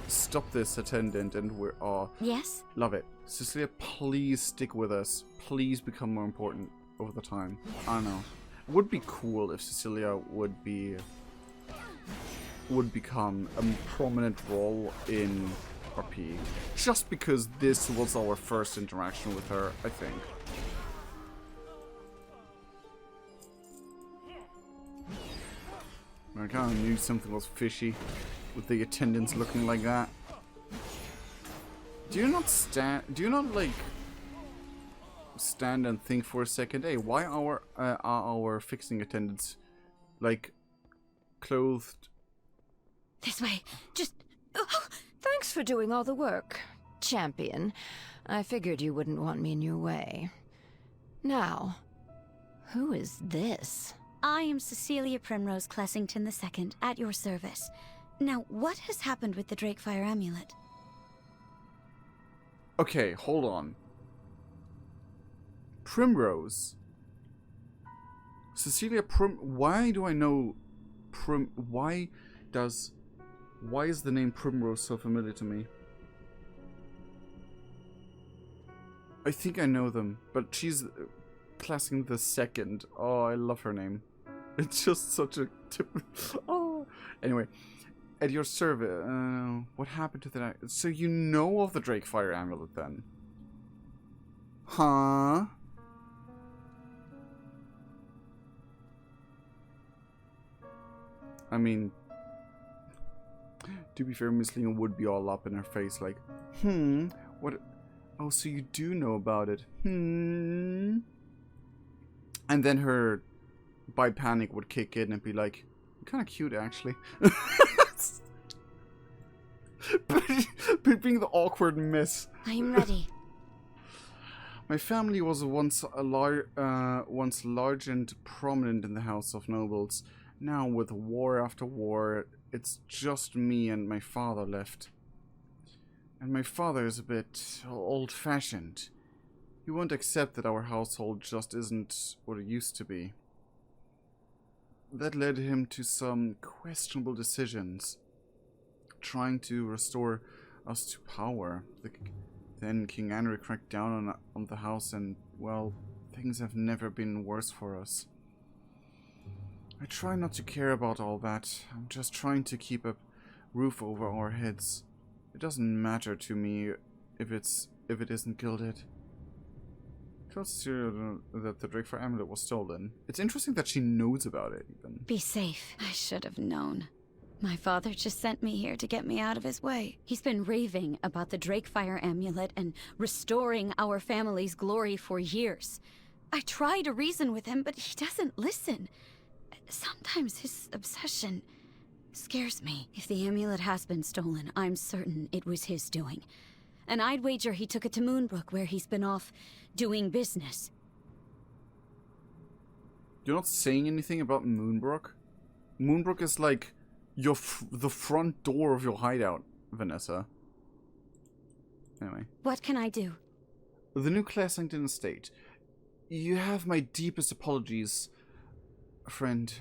stop this attendant, and we're Yes? love it. Cecilia, please stick with us. Please become more important over the time. I don't know. It would be cool if Cecilia would become a prominent role in RP. Just because this was our first interaction with her, I think. I kind of knew something was fishy with the attendants looking like that. Do you not like stand and think for a second? Hey, why are our fixing attendants like clothed? This way. Just... Thanks for doing all the work, champion. I figured you wouldn't want me in your way. Now, who is this? I am Cecilia Primrose Clessington II, at your service. Now, what has happened with the Drakefire amulet? Okay, hold on. Primrose. Cecilia Why do I know why is the name Primrose so familiar to me? I think I know them, but she's Classing the Second. Oh, I love her name. It's just such a oh. Anyway, at your service, what happened to that? So you know of the Drakefire amulet then? Huh? I mean, to be fair, Miss Lena would be all up in her face like, what? Oh, so you do know about it. And then her, by panic, would kick in and be like, Kind of cute, actually. But being the awkward miss. I am ready. My family was once large and prominent in the House of Nobles. Now, with war after war, it's just me and my father left. And my father is a bit old-fashioned. He won't accept that our household just isn't what it used to be. That led him to some questionable decisions, trying to restore us to power. Then King Henry cracked down on the house and, well, things have never been worse for us. I try not to care about all that. I'm just trying to keep a roof over our heads. It doesn't matter to me if it isn't gilded. Tells you that the Drakefire amulet was stolen. It's interesting that she knows about it, even. Be safe. I should have known. My father just sent me here to get me out of his way. He's been raving about the Drakefire amulet and restoring our family's glory for years. I try to reason with him, but he doesn't listen. Sometimes his obsession scares me. If the amulet has been stolen, I'm certain it was his doing. And I'd wager he took it to Moonbrook, where he's been off doing business. You're not saying anything about Moonbrook? Moonbrook is like the front door of your hideout, Vanessa. Anyway. What can I do? The new Classington estate. You have my deepest apologies, friend,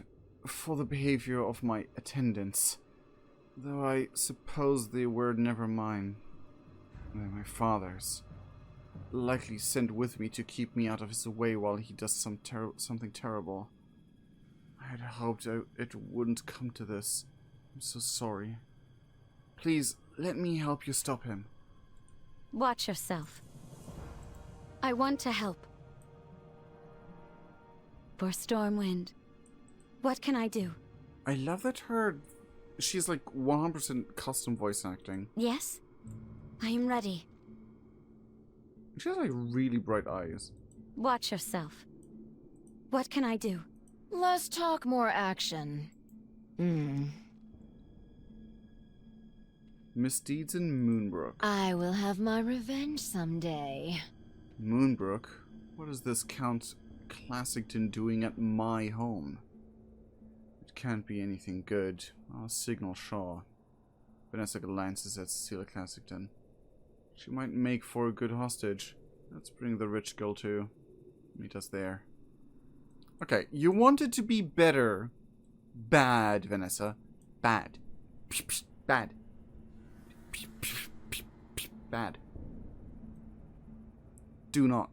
for the behavior of my attendants. Though I suppose they were never mine. They're my father's. Likely sent with me to keep me out of his way while he does something terrible. I had hoped it wouldn't come to this. I'm so sorry. Please, let me help you stop him. Watch yourself. I want to help. For Stormwind. What can I do? I love that she's like 100% custom voice acting. Yes? I am ready. She has like really bright eyes. Watch yourself. What can I do? Less talk, more action. Misdeeds in Moonbrook. I will have my revenge someday. Moonbrook? What is this Count Classington doing at my home? It can't be anything good. I'll signal Shaw. Vanessa glances at Cecilia Classington. She might make for a good hostage. Let's bring the rich girl too. Meet us there. Okay, you wanted to be better. Bad, Vanessa. Bad. Bad. Bad. Do not.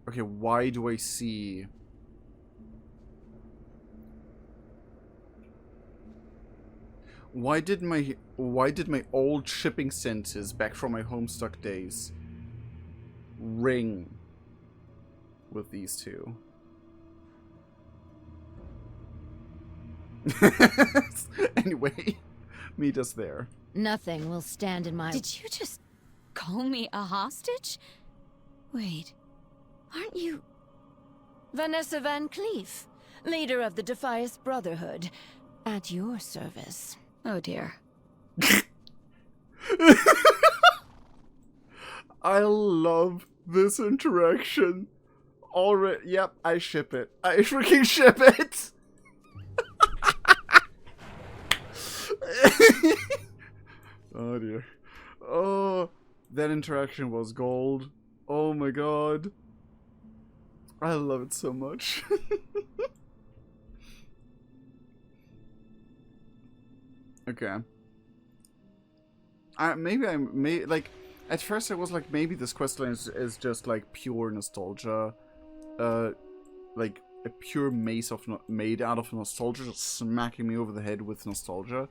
Okay, why do I see... Why did my old shipping senses back from my Homestuck days ring with these two? Anyway, meet us there. Nothing will stand in my... Did you just call me a hostage? Wait, aren't you... Vanessa Van Cleef, leader of the Defias Brotherhood, at your service. Oh dear. I love this interaction. Already, yep, I ship it. I freaking ship it! Oh dear. Oh, that interaction was gold. Oh my god. I love it so much. Okay. Like, at first I was like, maybe this questline is just like pure nostalgia. Like a pure maze made out of nostalgia, just smacking me over the head with nostalgia.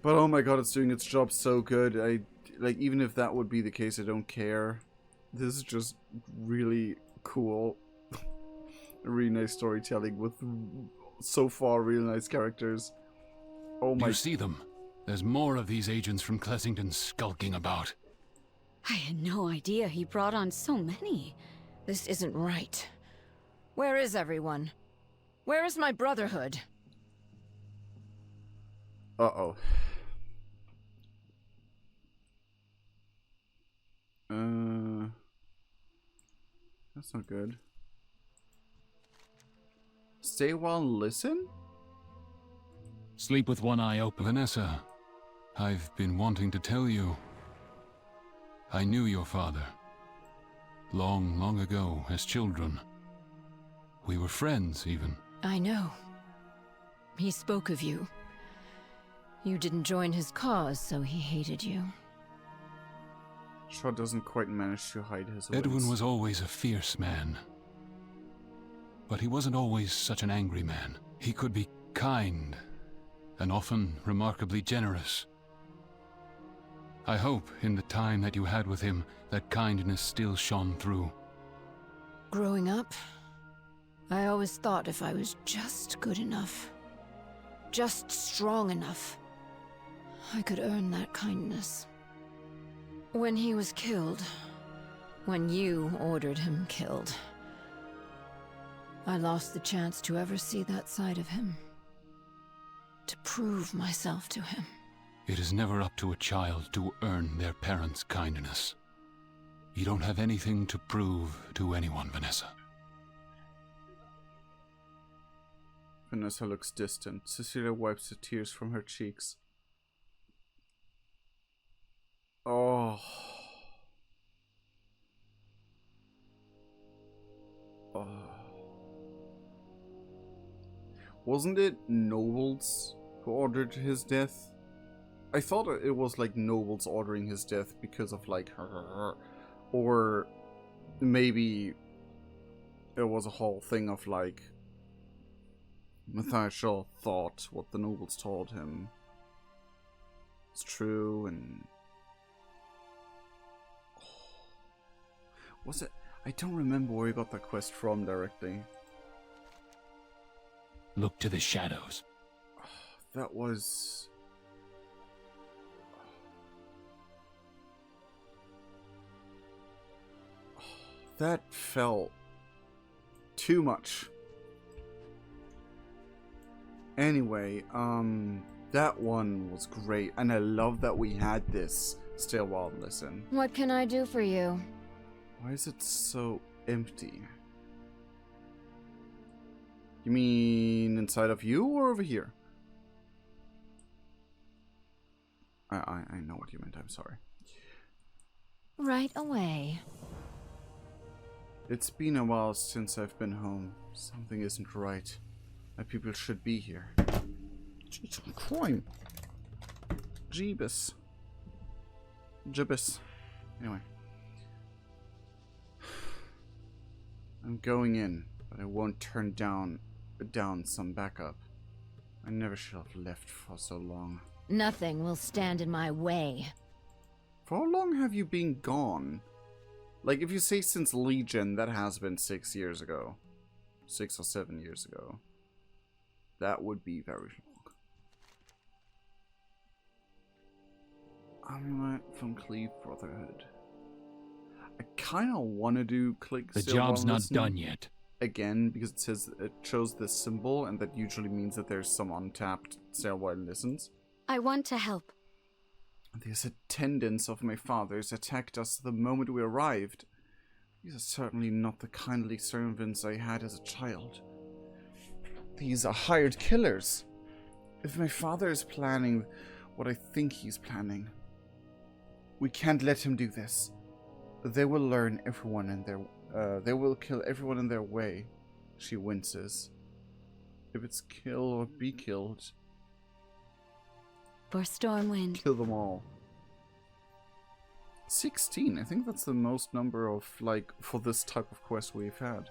But oh my god, it's doing its job so good. Like, even if that would be the case, I don't care. This is just really cool. Really nice storytelling with so far really nice characters. Oh my... You see them? There's more of these agents from Clessington skulking about. I had no idea he brought on so many. This isn't right. Where is everyone? Where is my brotherhood? Uh-oh. That's not good. Stay a while and listen? Sleep with one eye open. Vanessa, I've been wanting to tell you. I knew your father. Long, long ago, as children. We were friends, even. I know. He spoke of you. You didn't join his cause, so he hated you. Shaw doesn't quite manage to hide his wins. Edwin was always a fierce man. But he wasn't always such an angry man. He could be kind, and often remarkably generous. I hope, in the time that you had with him, that kindness still shone through. Growing up, I always thought if I was just good enough, just strong enough, I could earn that kindness. When he was killed, when you ordered him killed, I lost the chance to ever see that side of him. To prove myself to him. It is never up to a child to earn their parents' kindness. You don't have anything to prove to anyone, Vanessa. Vanessa looks distant. Cecilia wipes the tears from her cheeks. Oh. Oh. Wasn't it nobles who ordered his death? I thought it was like nobles ordering his death because of like her, or maybe it was a whole thing of like Matthias Shaw thought what the nobles told him is true, and was it? I don't remember where he got that quest from directly. Look to the shadows. That was... That felt too much. Anyway, that one was great, and I love that we had this Stay a While and Listen. What can I do for you? Why is it so empty? You mean inside of you or over here? I know what you meant, I'm sorry. Right away. It's been a while since I've been home. Something isn't right. My people should be here. Jeez, I'm crying. Jeebus. Jibbus. Anyway. I'm going in, but I won't turn down some backup. I never should have left for so long. Nothing will stand in my way. For how long have you been gone? Like, if you say since Legion, that has been 6 years ago. 6 or 7 years ago. That would be very long. Amulet from Cleave Brotherhood. I kind of want to do click. The job's not done yet. Again, because it says it shows this symbol, and that usually means that there's some untapped Stale While Listens. I want to help. These attendants of my father's attacked us the moment we arrived. These are certainly not the kindly servants I had as a child. These are hired killers. If my father is planning what I think he's planning, we can't let him do this. They will learn everyone in their... they will kill everyone in their way. She winces. If it's kill or be killed... For Stormwind. Kill them all. 16. I think that's the most number of, like, for this type of quest we've had.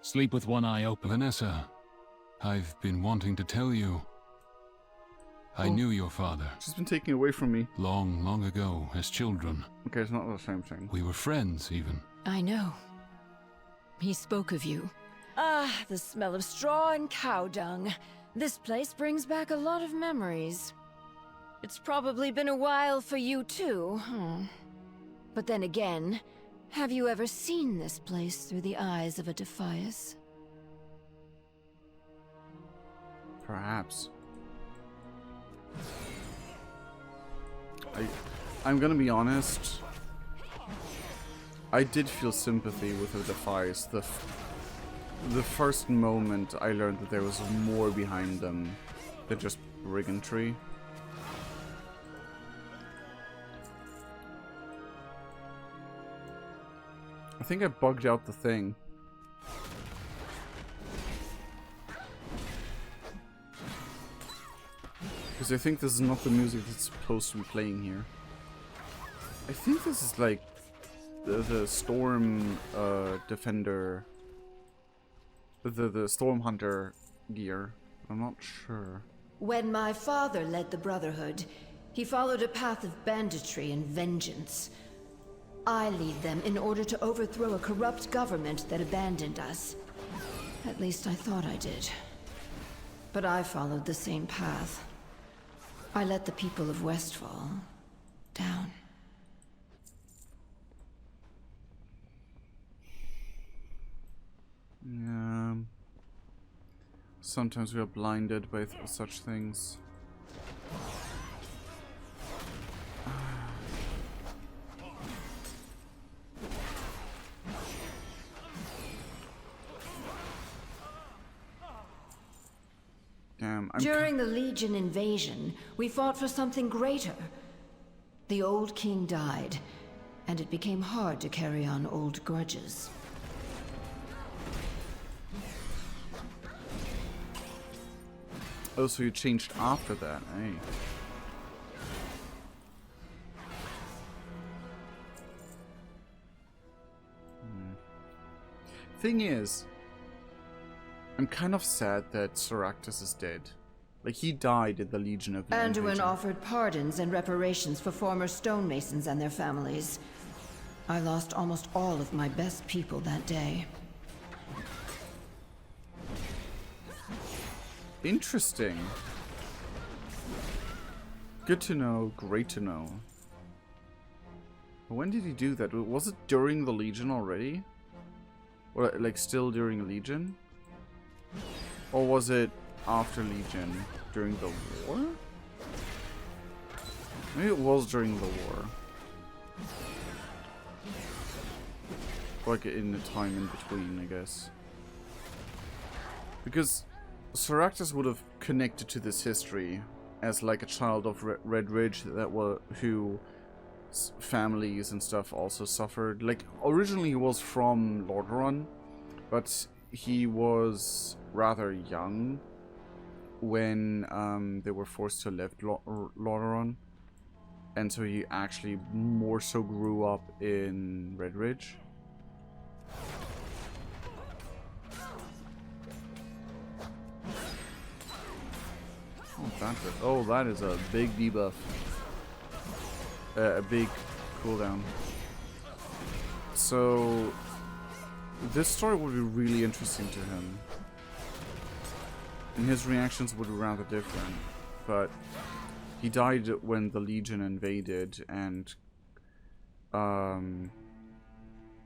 Sleep with one eye open. Vanessa, I've been wanting to tell you. I knew your father. She's been taken away from me. Long, long ago, as children. Okay, it's not the same thing. We were friends, even. I know. He spoke of you. Ah, the smell of straw and cow dung. This place brings back a lot of memories. It's probably been a while for you too, huh? But then again, have you ever seen this place through the eyes of a Defias? Perhaps. I'm gonna be honest. I did feel sympathy with the Defias. The first moment I learned that there was more behind them than just brigandry. I think I bugged out the thing. Because I think this is not the music that's supposed to be playing here. I think this is like the Storm Defender, the Storm Hunter gear. I'm not sure. When my father led the Brotherhood, he followed a path of banditry and vengeance. I lead them in order to overthrow a corrupt government that abandoned us. At least I thought I did. But I followed the same path. I let the people of Westfall down. Yeah. Sometimes we are blinded by such things. Damn, During the Legion invasion, we fought for something greater. The old king died, and it became hard to carry on old grudges. Oh, so you changed after that, eh? Thing is, I'm kind of sad that Soractus is dead. Like, he died at the Legion of the Anduin Invasion. offered pardons and reparations for former stonemasons and their families. I lost almost all of my best people that day. Interesting. Good to know, great to know. When did he do that? Was it during the Legion already? Or, like, still during Legion? Or was it after Legion? During the war? Maybe it was during the war. Like, in the time in between, I guess. Because Soractus would have connected to this history as like a child of Red Ridge that were whose families and stuff also suffered. Like, originally he was from Lordaeron, but he was rather young when they were forced to leave Lordaeron, and so he actually more so grew up in Red Ridge. Oh, that is a big debuff. A big cooldown. So, this story would be really interesting to him. And his reactions would be rather different. But he died when the Legion invaded, and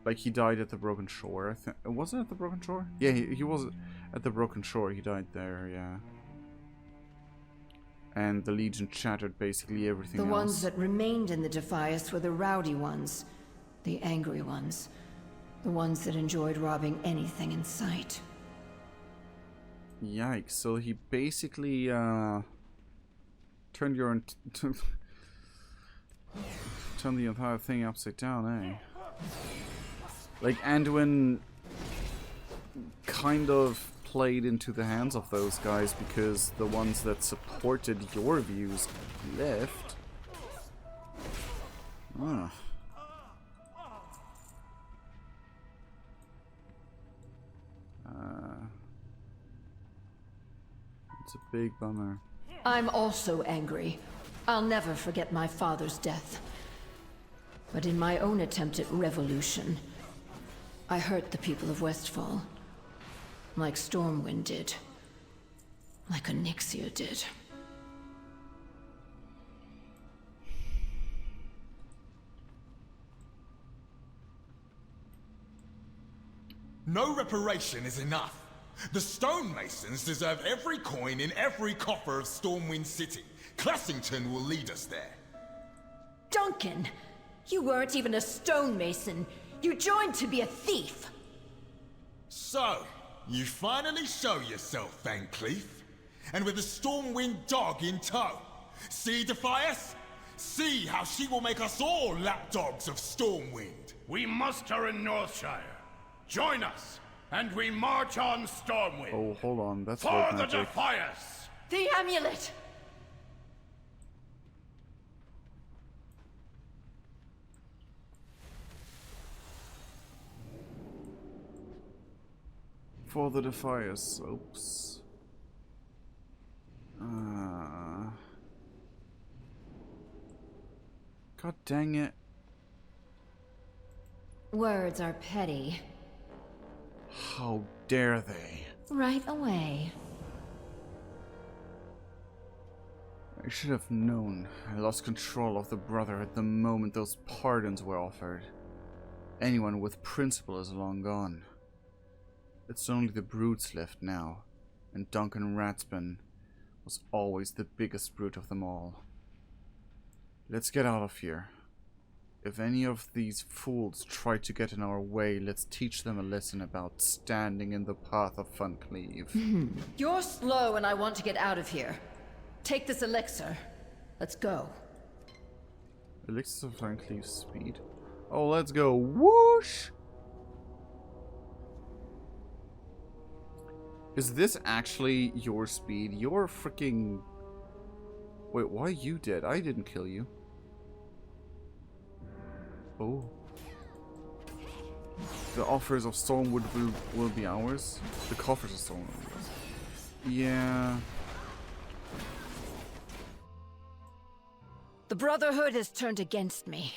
like, he died at the Broken Shore. I think, was it at the Broken Shore? Yeah, he was at the Broken Shore. He died there, yeah. And the Legion shattered basically everything else. The ones that remained in the Defias were the rowdy ones, the angry ones, the ones that enjoyed robbing anything in sight. Yikes! So he basically turned your turned the entire thing upside down, eh? Like, Anduin kind of played into the hands of those guys because the ones that supported your views left. Ah. It's a big bummer. I'm also angry. I'll never forget my father's death. But in my own attempt at revolution, I hurt the people of Westfall. Like Stormwind did. Like Onyxia did. No reparation is enough. The stonemasons deserve every coin in every coffer of Stormwind City. Clessington will lead us there. Duncan! You weren't even a stonemason. You joined to be a thief. So, you finally show yourself, Van Cleef. And with the Stormwind dog in tow. See, Defias? See how she will make us all lapdogs of Stormwind. We muster in Northshire. Join us, and we march on Stormwind. Oh, hold on. That's For word the magic. Defias! The amulet! For the Defias. Oops. God dang it. Words are petty. How dare they? Right away. I should have known. I lost control of the Brotherhood the moment those pardons were offered. Anyone with principle is long gone. It's only the brutes left now, and Duncan Ratsbane was always the biggest brute of them all. Let's get out of here. If any of these fools try to get in our way, let's teach them a lesson about standing in the path of Van Cleef. You're slow and I want to get out of here. Take this elixir. Let's go. Elixir of Van Cleef's speed. Oh, let's go. Whoosh! Is this actually your speed? You're freaking... Wait, why are you dead? I didn't kill you. Oh. The offers of Stormwood will be ours. The coffers of Stormwood will be ours. Yeah. The Brotherhood has turned against me.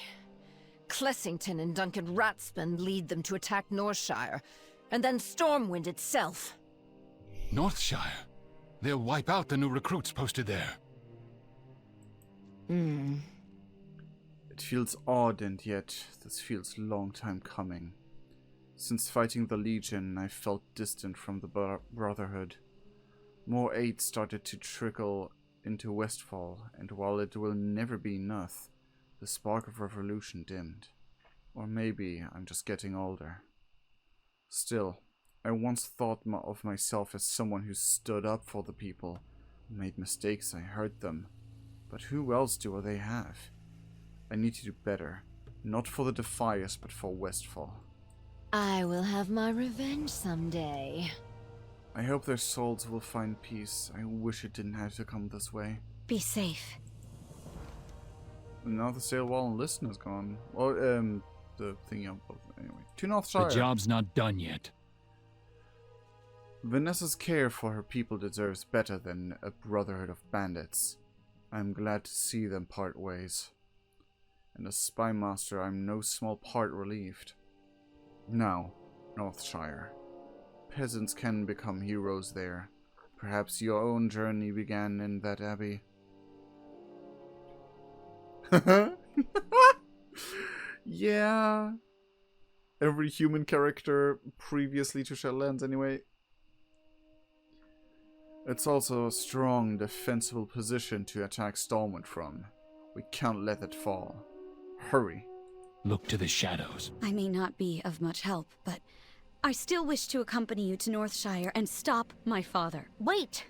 Clessington and Duncan Ratsbane lead them to attack Northshire, and then Stormwind itself. Northshire? They'll wipe out the new recruits posted there. It feels odd, and yet this feels a long time coming. Since fighting the Legion, I felt distant from the Brotherhood. More aid started to trickle into Westfall, and while it will never be enough, the spark of revolution dimmed. Or maybe I'm just getting older. Still, I once thought of myself as someone who stood up for the people. Made mistakes, I hurt them. But who else do they have? I need to do better. Not for the Defias, but for Westfall. I will have my revenge someday. I hope their souls will find peace. I wish it didn't have to come this way. Be safe. And now the sail wall and listen is gone. Well, the thingy up. Anyway, to Northshire. The job's not done yet. Vanessa's care for her people deserves better than a brotherhood of bandits. I'm glad to see them part ways. And as spy master, I'm no small part relieved. Now, Northshire. Peasants can become heroes there. Perhaps your own journey began in that abbey. Yeah. Every human character previously to Shadowlands anyway. It's also a strong, defensible position to attack Stormwind from. We can't let it fall. Hurry. Look to the shadows. I may not be of much help, but I still wish to accompany you to Northshire and stop my father. Wait!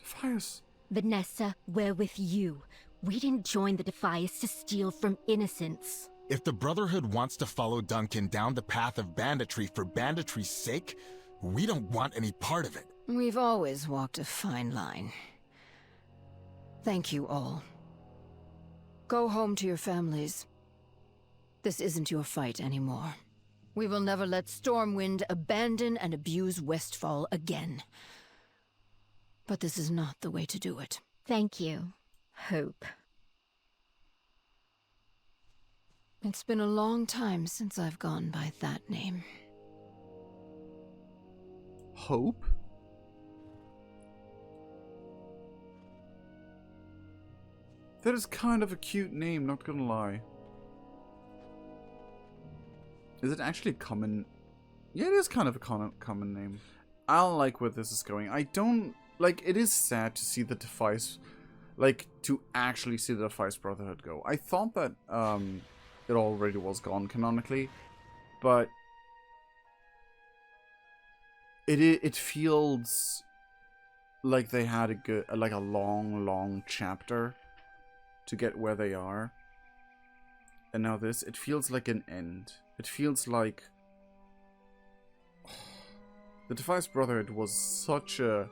Defias. Vanessa, we're with you. We didn't join the Defias to steal from innocents. If the Brotherhood wants to follow Duncan down the path of banditry for banditry's sake, we don't want any part of it. We've always walked a fine line. Thank you all. Go home to your families. This isn't your fight anymore. We will never let Stormwind abandon and abuse Westfall again. But this is not the way to do it. Thank you, Hope. It's been a long time since I've gone by that name. Hope? That is kind of a cute name, not gonna lie. Is it actually common? Yeah, it is kind of a common name. I like where this is going. I don't... Like, it is sad to see the Defiance... Like, to actually see the Defiance Brotherhood go. I thought that it already was gone canonically, but it feels like they had a long chapter to get where they are. And now this, it feels like an end. It feels like the Defiance Brotherhood was such a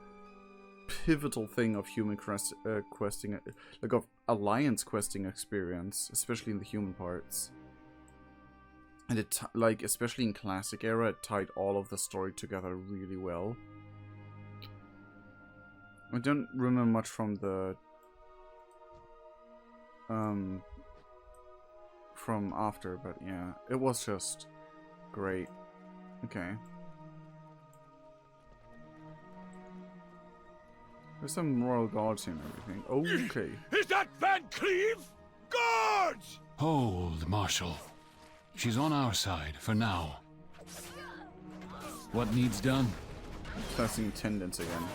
pivotal thing of human questing, like of alliance questing experience, especially in the human parts. And it, like, especially in classic era, it tied all of the story together really well. I don't remember much from the from after, but yeah, it was just great. Okay. There's some royal guards and everything. Okay. Is that Van Cleave? Guards! Hold, Marshal. She's on our side, for now. What needs done? Pressing attendance again.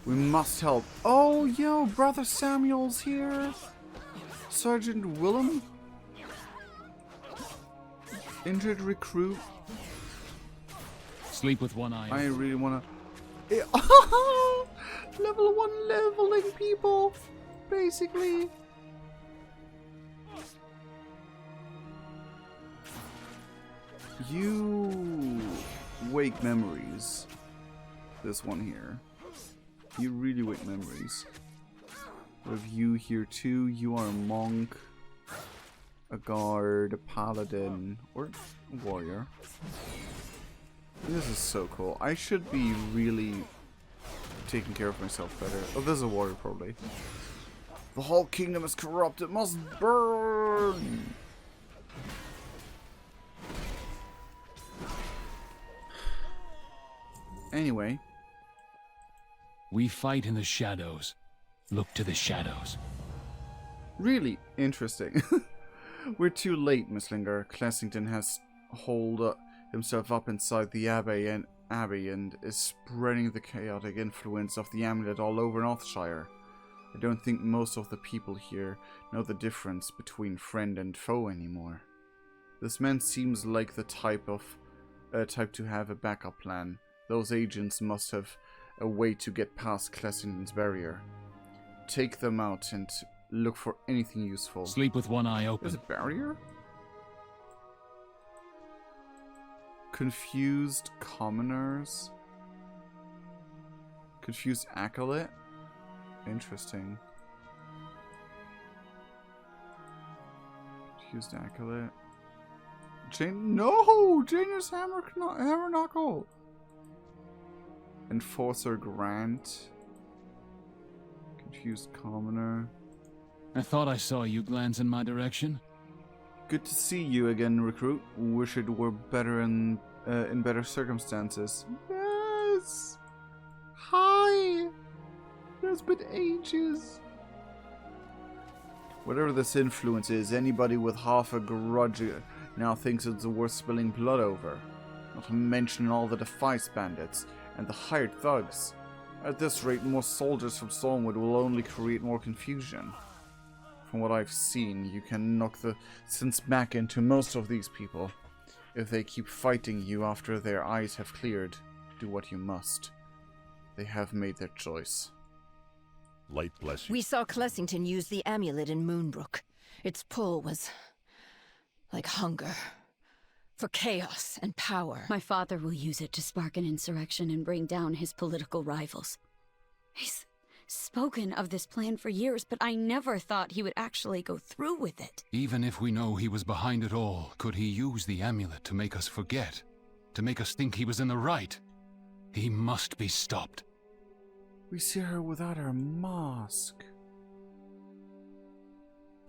We must help. Oh, yo, Brother Samuel's here. Sergeant Willem. Injured recruit. Sleep with one eye. I really wanna... Level 1 leveling people, basically. You wake memories. This one here. You really wake memories. We have you here too. You are a monk, a guard, a paladin, or a warrior. This is so cool. I should be really taking care of myself better. Oh, there's a warrior probably. The whole kingdom is corrupt. It must burn. Anyway. We fight in the shadows. Look to the shadows. Really interesting. We're too late, Miss Linger. Clessington has holed himself up inside the Abbey and is spreading the chaotic influence of the amulet all over Northshire. I don't think most of the people here know the difference between friend and foe anymore. This man seems like the type to have a backup plan. Those agents must have a way to get past Clessington's barrier. Take them out and look for anything useful. Sleep with one eye open. There's a barrier? Confused commoners. Confused acolyte. Interesting. Confused acolyte. Janus Hammer Knuckle. Enforcer Grant. Confused commoner. I thought I saw you glance in my direction. Good to see you again, recruit. Wish it were better in better circumstances. Yes. Hi. It's been ages. Whatever this influence is, anybody with half a grudge now thinks it's worth spilling blood over. Not to mention all the Defiance bandits and the hired thugs. At this rate, more soldiers from Stormwood will only create more confusion. From what I've seen, you can knock the sense back into most of these people. If they keep fighting you after their eyes have cleared, do what you must. They have made their choice. Light bless you. We saw Clessington use the amulet in Moonbrook. Its pull was like hunger. For chaos and power. My father will use it to spark an insurrection and bring down his political rivals. He's spoken of this plan for years, but I never thought he would actually go through with it. Even if we know he was behind it all, could he use the amulet to make us forget? To make us think he was in the right? He must be stopped. We see her without her mask.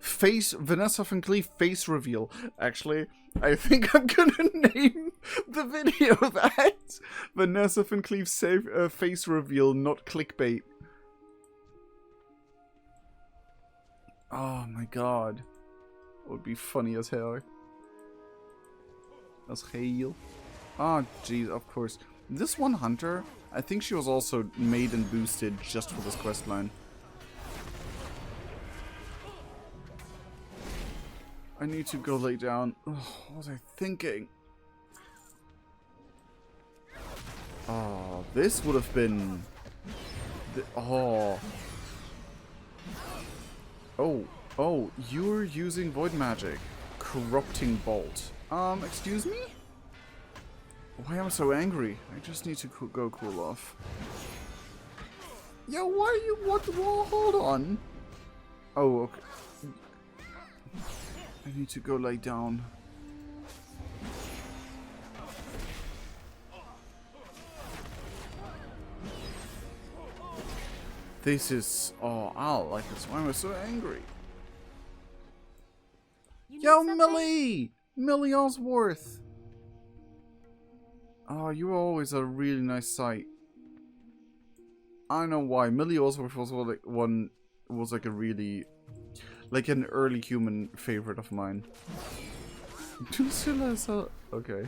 Vanessa Van Cleef face reveal. Actually, I think I'm gonna name the video that. Vanessa Van Cleef face reveal, not clickbait. Oh my god. That would be funny as hell. As hell. Ah, jeez, of course. This one hunter, I think she was also made and boosted just for this questline. I need to go lay down. Oh, what was I thinking? Oh, this would have been... Oh, you're using void magic. Corrupting bolt. Excuse me? Why am I so angry? I just need to go cool off. Yo, why are you... What? Whoa, hold on. Oh, okay. I need to go lay down. This is... Oh, Al, like this. Why am I so angry? Yo, Millie! Millie Osworth! Oh, you were always a really nice sight. I don't know why. Millie Osworth was like a really... Like an early human favorite of mine. Drusilla, okay.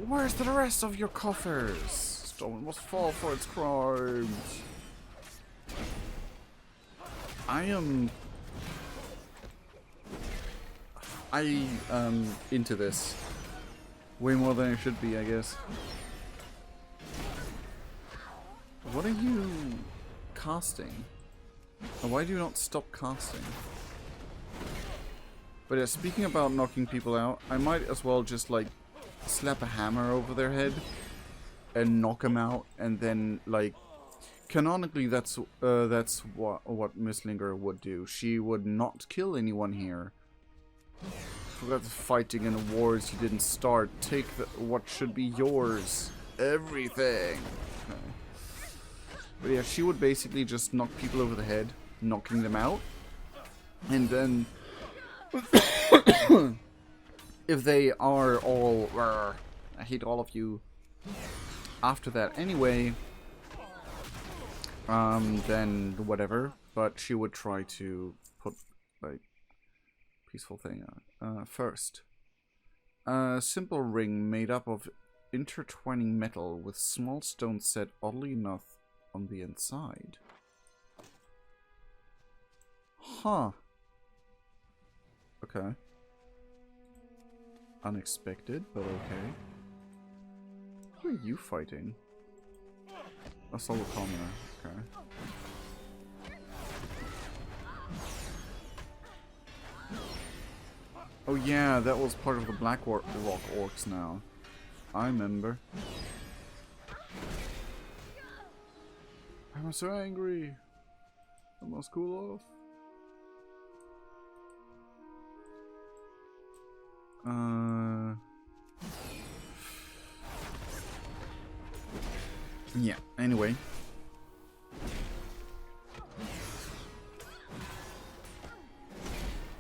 Where's the rest of your coffers? Stone must fall for its crimes. I am into this. Way more than I should be, I guess. What are you casting? Why do you not stop casting? But yeah, speaking about knocking people out, I might as well just like slap a hammer over their head and knock them out, and then like canonically that's what Misslinger would do. She would not kill anyone here. Forgot the fighting in the wars you didn't start. Take what should be yours. Everything. Okay. But yeah, she would basically just knock people over the head, knocking them out. And then... if they are all... I hate all of you. After that anyway... then whatever. But she would try to put, like... peaceful thing on. First. A simple ring made up of intertwining metal with small stones set oddly enough on the inside. Huh. Okay. Unexpected, but okay. Who are you fighting? A solo commoner. Okay. Oh yeah, that was part of the Black Rock Orcs now. I remember. I'm so angry. I must cool off. Yeah, anyway.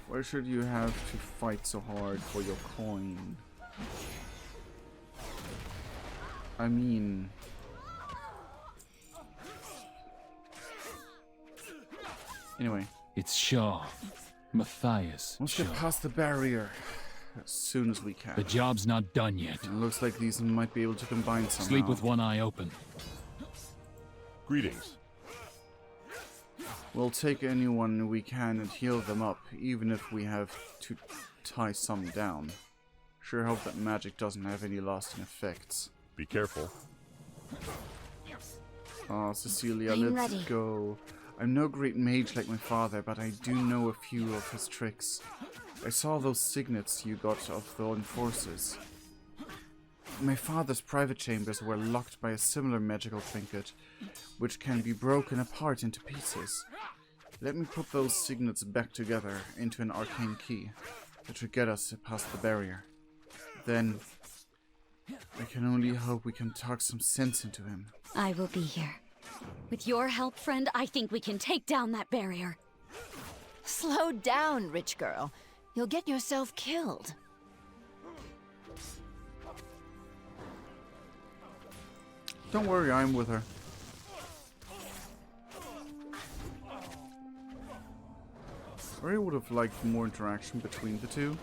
Why should you have to fight so hard for your coin? I mean... Anyway. It's Shaw. Matthias. Let's get past the barrier as soon as we can. The job's not done yet. It looks like these might be able to combine somehow. Sleep with one eye open. Greetings. We'll take anyone we can and heal them up, even if we have to tie some down. Sure hope that magic doesn't have any lasting effects. Be careful. Oh, Cecilia, I'm let's ready. go. I'm no great mage like my father, but I do know a few of his tricks. I saw those signets you got of the enforcers. My father's private chambers were locked by a similar magical trinket, which can be broken apart into pieces. Let me put those signets back together into an arcane key that should get us past the barrier. Then, I can only hope we can talk some sense into him. I will be here. With your help, friend, I think we can take down that barrier. Slow down, rich girl. You'll get yourself killed. Don't worry, I'm with her. I really would have liked more interaction between the two.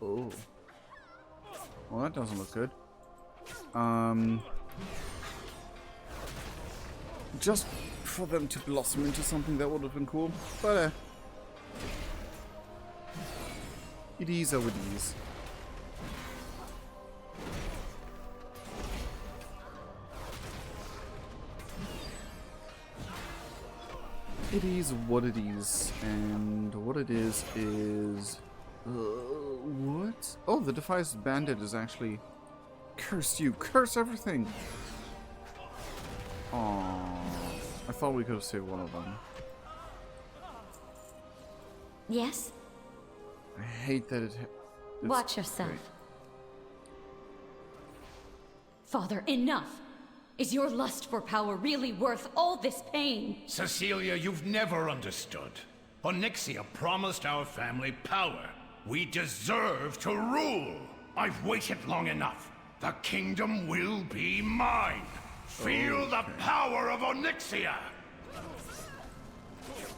Oh. Well, that doesn't look good. Just for them to blossom into something that would have been cool. But it is how it is. It is what it is, and what it is... what? Oh, the Defiance Bandit is actually... Curse you! Curse everything! Aww. I thought we could have saved one of them. Yes? I hate that it's Watch yourself. great. Father, enough! Is your lust for power really worth all this pain? Cecilia, you've never understood. Onyxia promised our family power. We deserve to rule. I've waited long enough. The kingdom will be mine. Feel the power of Onyxia!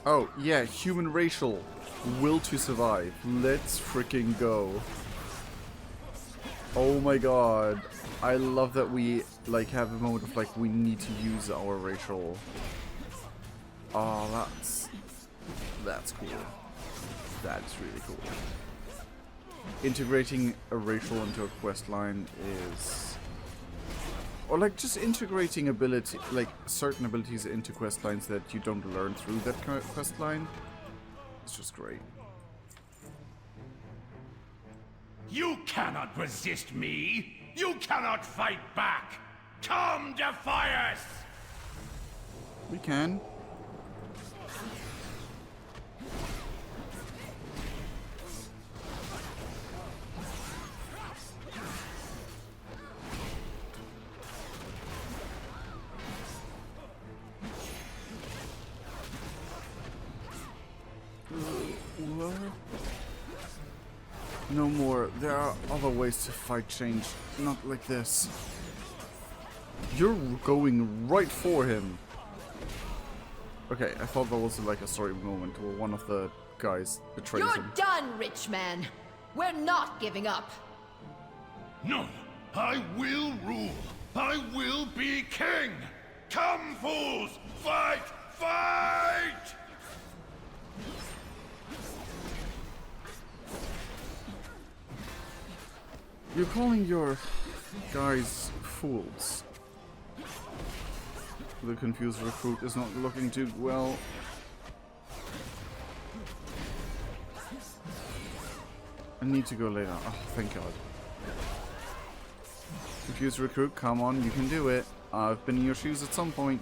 Oh, yeah, human racial. Will to survive. Let's freaking go. Oh my god. I love that we, like, have a moment of, like, we need to use our racial. Oh, that's cool. That's really cool. Integrating a racial into a quest line is... Or, like, just integrating ability, like, certain abilities into quest lines that you don't learn through that quest line. It's just great. You cannot resist me! You cannot fight back! Come, Defiance! We can. What? No more. There are other ways to fight change. Not like this. You're going right for him. Okay, I thought that was like a story moment where one of the guys betrays You're him. done, rich man. We're not giving up. No, I will rule. I will be king. Come, fools! Fight! Fight! You're calling your guys fools. The confused recruit is not looking too well. I need to go later. Oh, thank God. Confused recruit, come on, you can do it. I've been in your shoes at some point.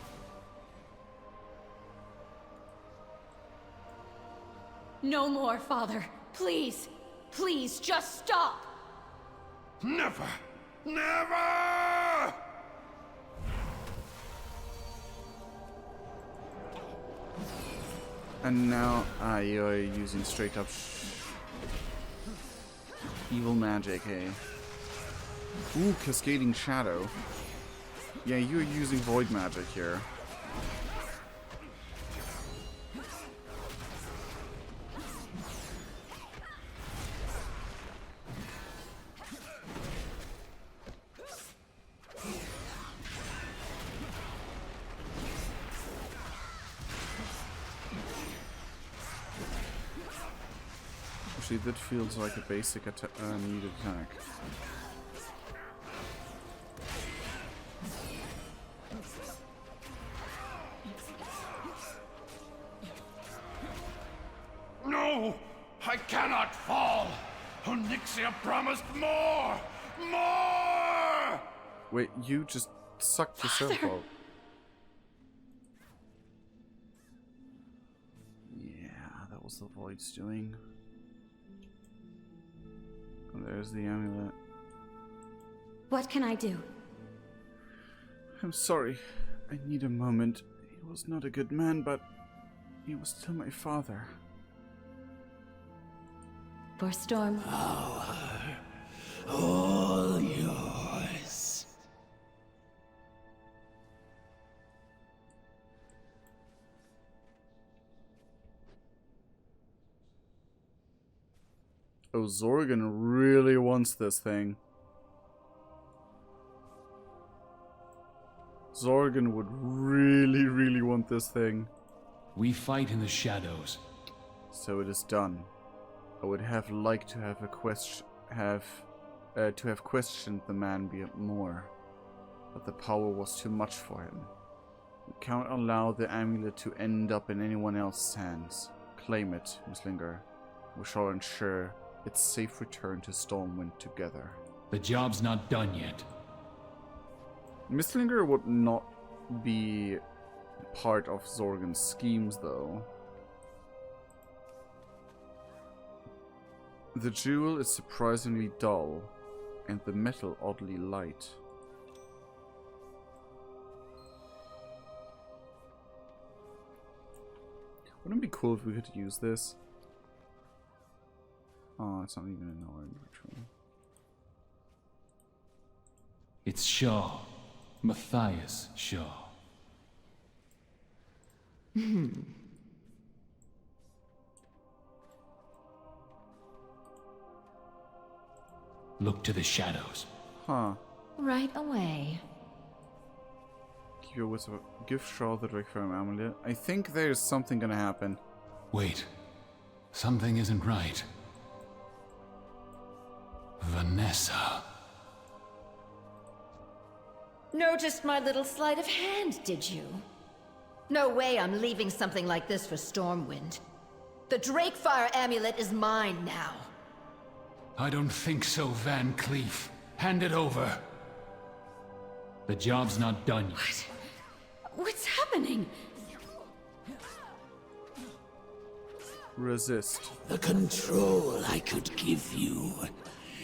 No more, Father. Please. Please, just stop. Never! Never! And now, you're using straight up evil magic, eh? Ooh, cascading shadow. Yeah, you're using void magic here. Actually, that feels like a basic need attack. No! I cannot fall! Onyxia promised more! More! Wait, you just sucked yourself out. Yeah, that was the void's doing. And there's the amulet. What can I do? I'm sorry. I need a moment. He was not a good man, but he was still my father. For Storm. Power. All yours. Oh, Zorgan really wants this thing. Zorgan would really, really want this thing. We fight in the shadows. So it is done. I would have liked to have questioned the man bit more, but the power was too much for him. We can't allow the amulet to end up in anyone else's hands. Claim it, Miss Linger. We shall ensure its safe return to Stormwind together. The job's not done yet. Miss Linger would not be part of Zorgan's schemes, though. The jewel is surprisingly dull, and the metal oddly light. Wouldn't it be cool if we could use this? Oh, it's not even in our inventory. It's Shaw. Matthias Shaw. Look to the shadows. Huh. Right away. Keep your wits about. Give Shaw the Drake-Fire amulet. I think there's something gonna happen. Wait. Something isn't right. Vanessa. Noticed my little sleight of hand, did you? No way I'm leaving something like this for Stormwind. The Drake-Fire amulet is mine now. I don't think so, Van Cleef. Hand it over. The job's not done yet. What's happening? Resist. The control I could give you.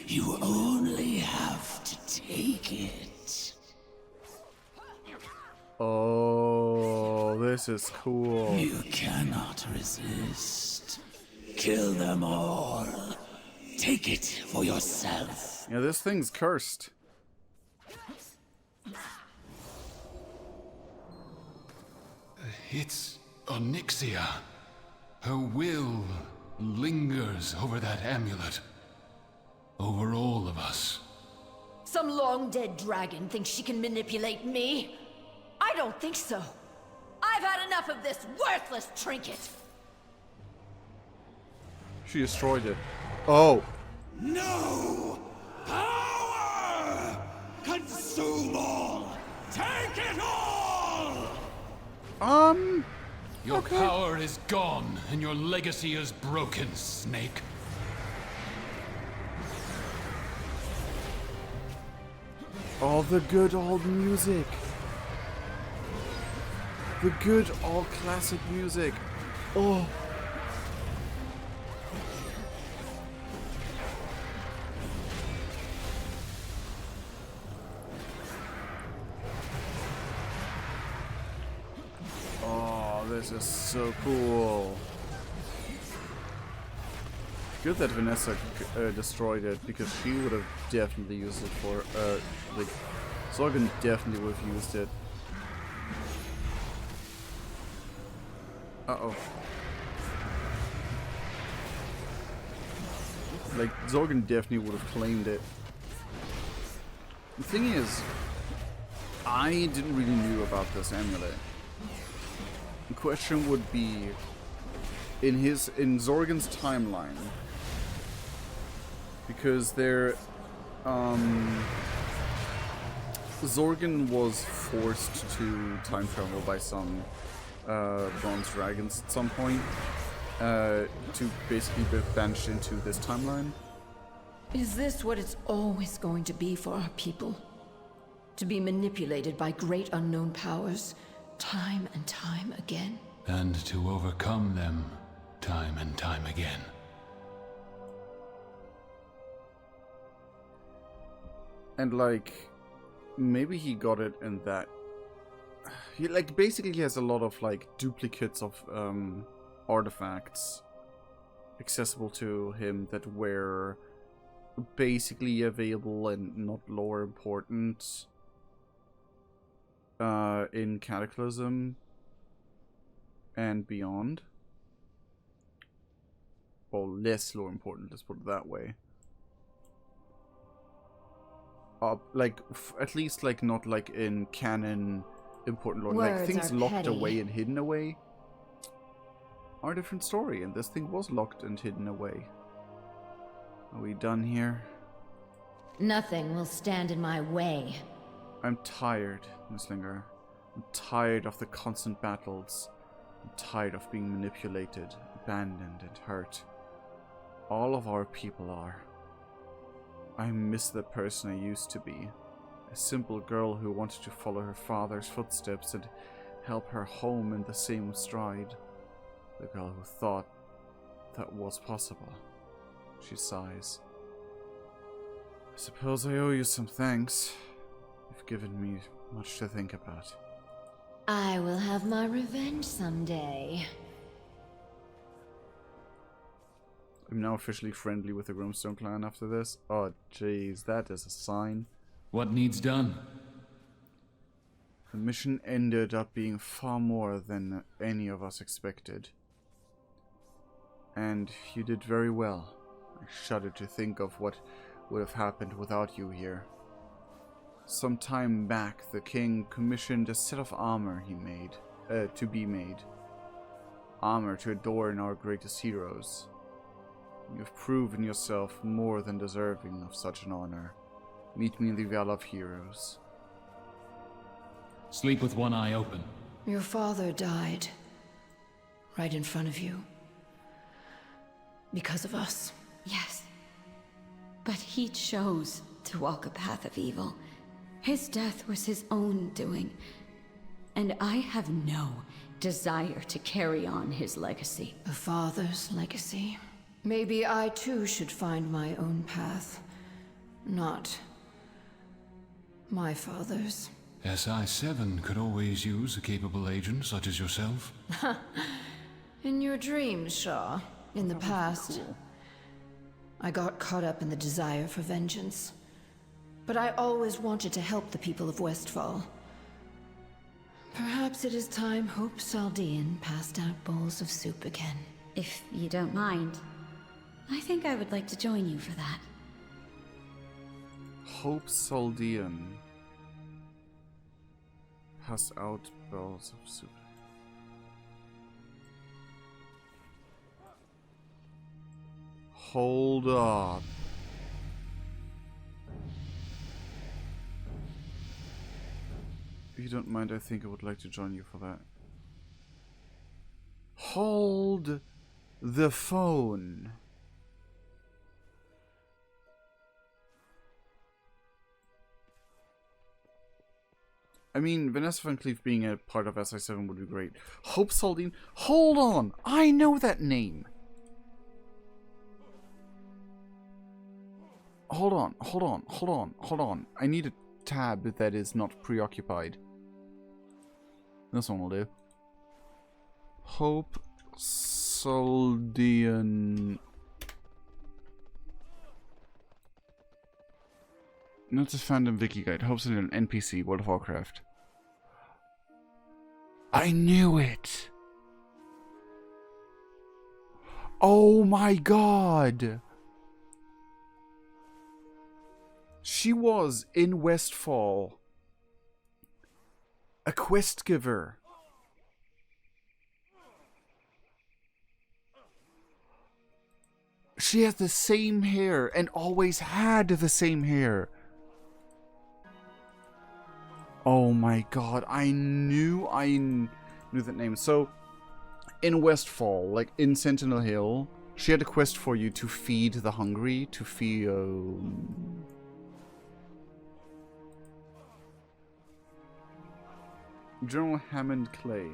You only have to take it. Oh, this is cool. You cannot resist. Kill them all. Take it for yourself. Yeah, this thing's cursed. It's Onyxia. Her will lingers over that amulet. Over all of us. Some long-dead dragon thinks she can manipulate me? I don't think so. I've had enough of this worthless trinket. She destroyed it. Oh. No! Power! Consume all! Take it all! Your power is gone, and your legacy is broken, Snake. Oh, the good old music. The good old classic music. Oh. Oh, this is so cool. Good that Vanessa destroyed it, because she would have definitely used it for, like, Zorgan definitely would have used it. Uh-oh. Like, Zorgan definitely would have claimed it. The thing is, I didn't really knew about this amulet. The question would be, in Zorgan's timeline, because Zorgan was forced to time travel by some bronze dragons at some point, to basically be banished into this timeline. Is this what it's always going to be for our people? To be manipulated by great unknown powers, time and time again? And to overcome them, time and time again. And like, maybe he got it in that he basically has a lot of like duplicates of artifacts accessible to him that were basically available and not lower important in Cataclysm and beyond. Or less lower important, let's put it that way. Like, at least like not like in canon important lore. Words Like, things are locked petty. away and hidden away are a different story, and this thing was locked and hidden away. Are we done here? Nothing will stand in my way. I'm tired, Miss Linger. I'm tired of the constant battles. I'm tired of being manipulated, abandoned, and hurt. All of our people are. I miss the person I used to be. A simple girl who wanted to follow her father's footsteps and help her home in the same stride. The girl who thought that was possible. She sighs. I suppose I owe you some thanks. You've given me much to think about. I will have my revenge someday. I'm now officially friendly with the Grimstone clan after this. Oh jeez, that is a sign. What needs done? The mission ended up being far more than any of us expected. And you did very well. I shudder to think of what would have happened without you here. Some time back, the king commissioned a set of armor to be made. Armor to adorn our greatest heroes. You've proven yourself more than deserving of such an honor. Meet me in the Vale of Heroes. Sleep with one eye open. Your father died. Right in front of you. Because of us. Yes. But he chose to walk a path of evil. His death was his own doing. And I have no desire to carry on his legacy. A father's legacy. Maybe I too should find my own path. Not my father's. SI-7 could always use a capable agent such as yourself. In your dreams, Shaw. In the past, I got caught up in the desire for vengeance. But I always wanted to help the people of Westfall. Perhaps it is time Hope Saldean passed out bowls of soup again. If you don't mind, I think I would like to join you for that. Hope Saldean. Pass out bowls of soup. Hold up. If you don't mind, I think I would like to join you for that. Hold the phone. I mean, Vanessa Van Cleef being a part of SI-7 would be great. Hope Saldean. Hold on! I know that name! Hold on. I need a tab that is not preoccupied. This one will do. Hope Saldean. Notice fandom wiki guide. Hope Saldean NPC, World of Warcraft. I knew it! Oh my god! She was, in Westfall, a quest giver. She has the same hair and always had the same hair. Oh my god, I knew that name. So, in Westfall, like in Sentinel Hill, she had a quest for you to feed the hungry, to feed... General Hammond Clay.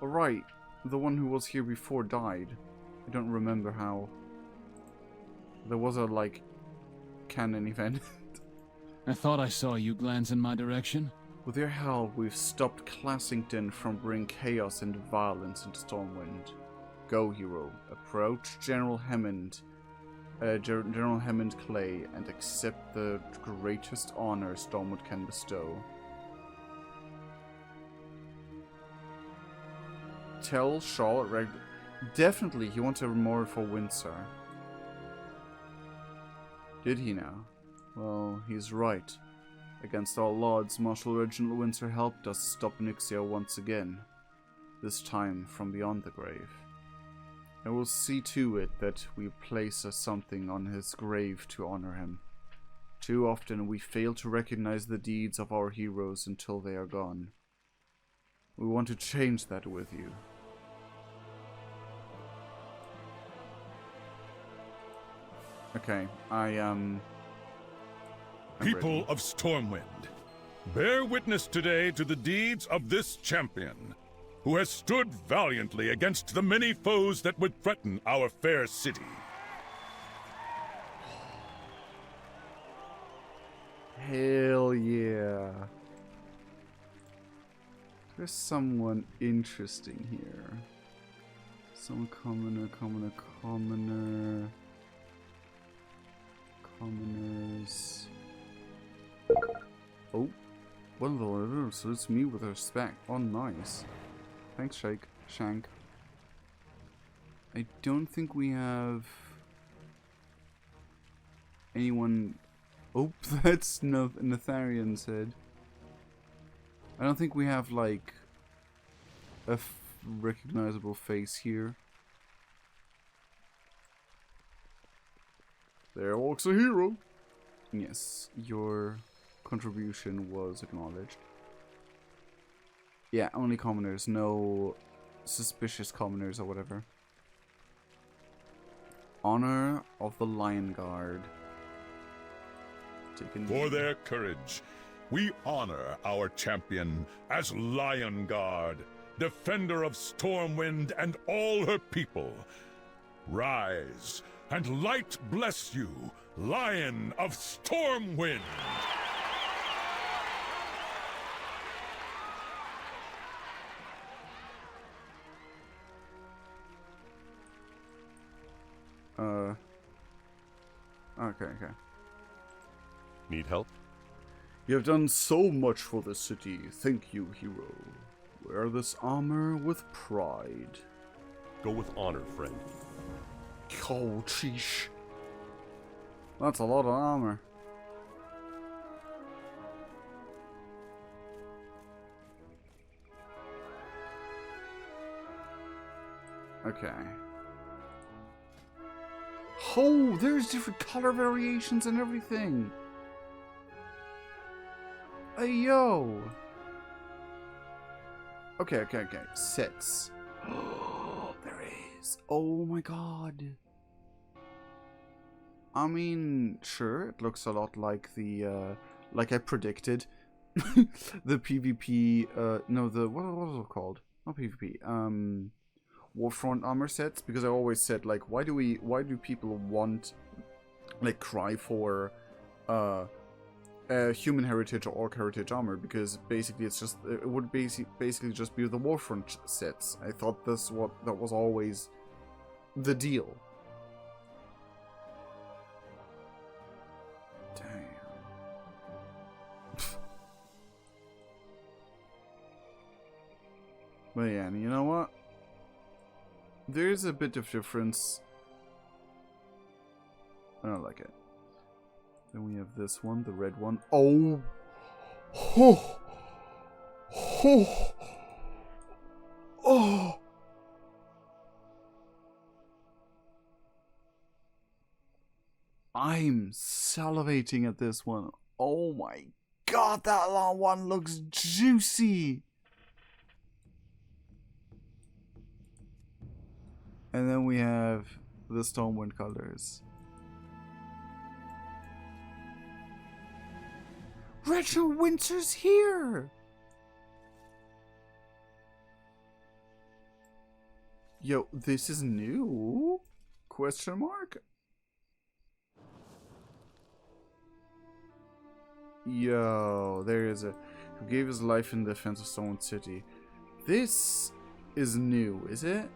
Alright, the one who was here before died. I don't remember how. There was a, like, canon event. I thought I saw you glance in my direction. With your help, we've stopped Classington from bringing chaos and violence into Stormwind. Go, hero. Approach General Hammond Clay and accept the greatest honor Stormwind can bestow. Tell Shaw definitely he wants a reward for Windsor. Did he now? Well, he's right. Against all odds, Marshal Reginald Windsor helped us stop Nixia once again, this time from beyond the grave. I will see to it that we place something on his grave to honor him. Too often we fail to recognize the deeds of our heroes until they are gone. We want to change that with you. Okay, I'm People ready. of Stormwind, bear witness today to the deeds of this champion, who has stood valiantly against the many foes that would threaten our fair city. Hell yeah. There's someone interesting here. Some commoner. Commoners. Oh. One of the letters suits me with respect. Oh, nice. Thanks, Shank. I don't think we have anyone. Oh, that's Natharian said. I don't think we have, like, a recognizable face here. There walks a hero. Yes, your contribution was acknowledged. Yeah, only commoners, no suspicious commoners or whatever. Honor of the Lion Guard. For their courage, we honor our champion as Lion Guard, defender of Stormwind and all her people. Rise, and light bless you, Lion of Stormwind! Okay. Need help? You have done so much for the city. Thank you, hero. Wear this armor with pride. Go with honor, friend. Oh, sheesh. That's a lot of armor. Okay. Oh, there's different color variations and everything. Hey, yo. Okay. Sets. Oh, there is. Oh my god. I mean, sure, it looks a lot like the, like I predicted. The PvP, no, what was it called? Not PvP, Warfront armor sets, because I always said, like, why do people want, like, cry for, human heritage or orc heritage armor? Because basically it would basically just be the Warfront sets. I thought that was always the deal. Damn. But yeah, you know what? There's a bit of difference. I don't like it. Then we have this one, the red one. Oh! Oh! Oh! Oh! I'm salivating at this one. Oh my god, that long one looks juicy! And then we have the Stormwind colors. Reginald Windsor's here! Yo, this is new? Question mark? Yo, there is a... Who gave his life in defense of Stormwind City. This is new, is it?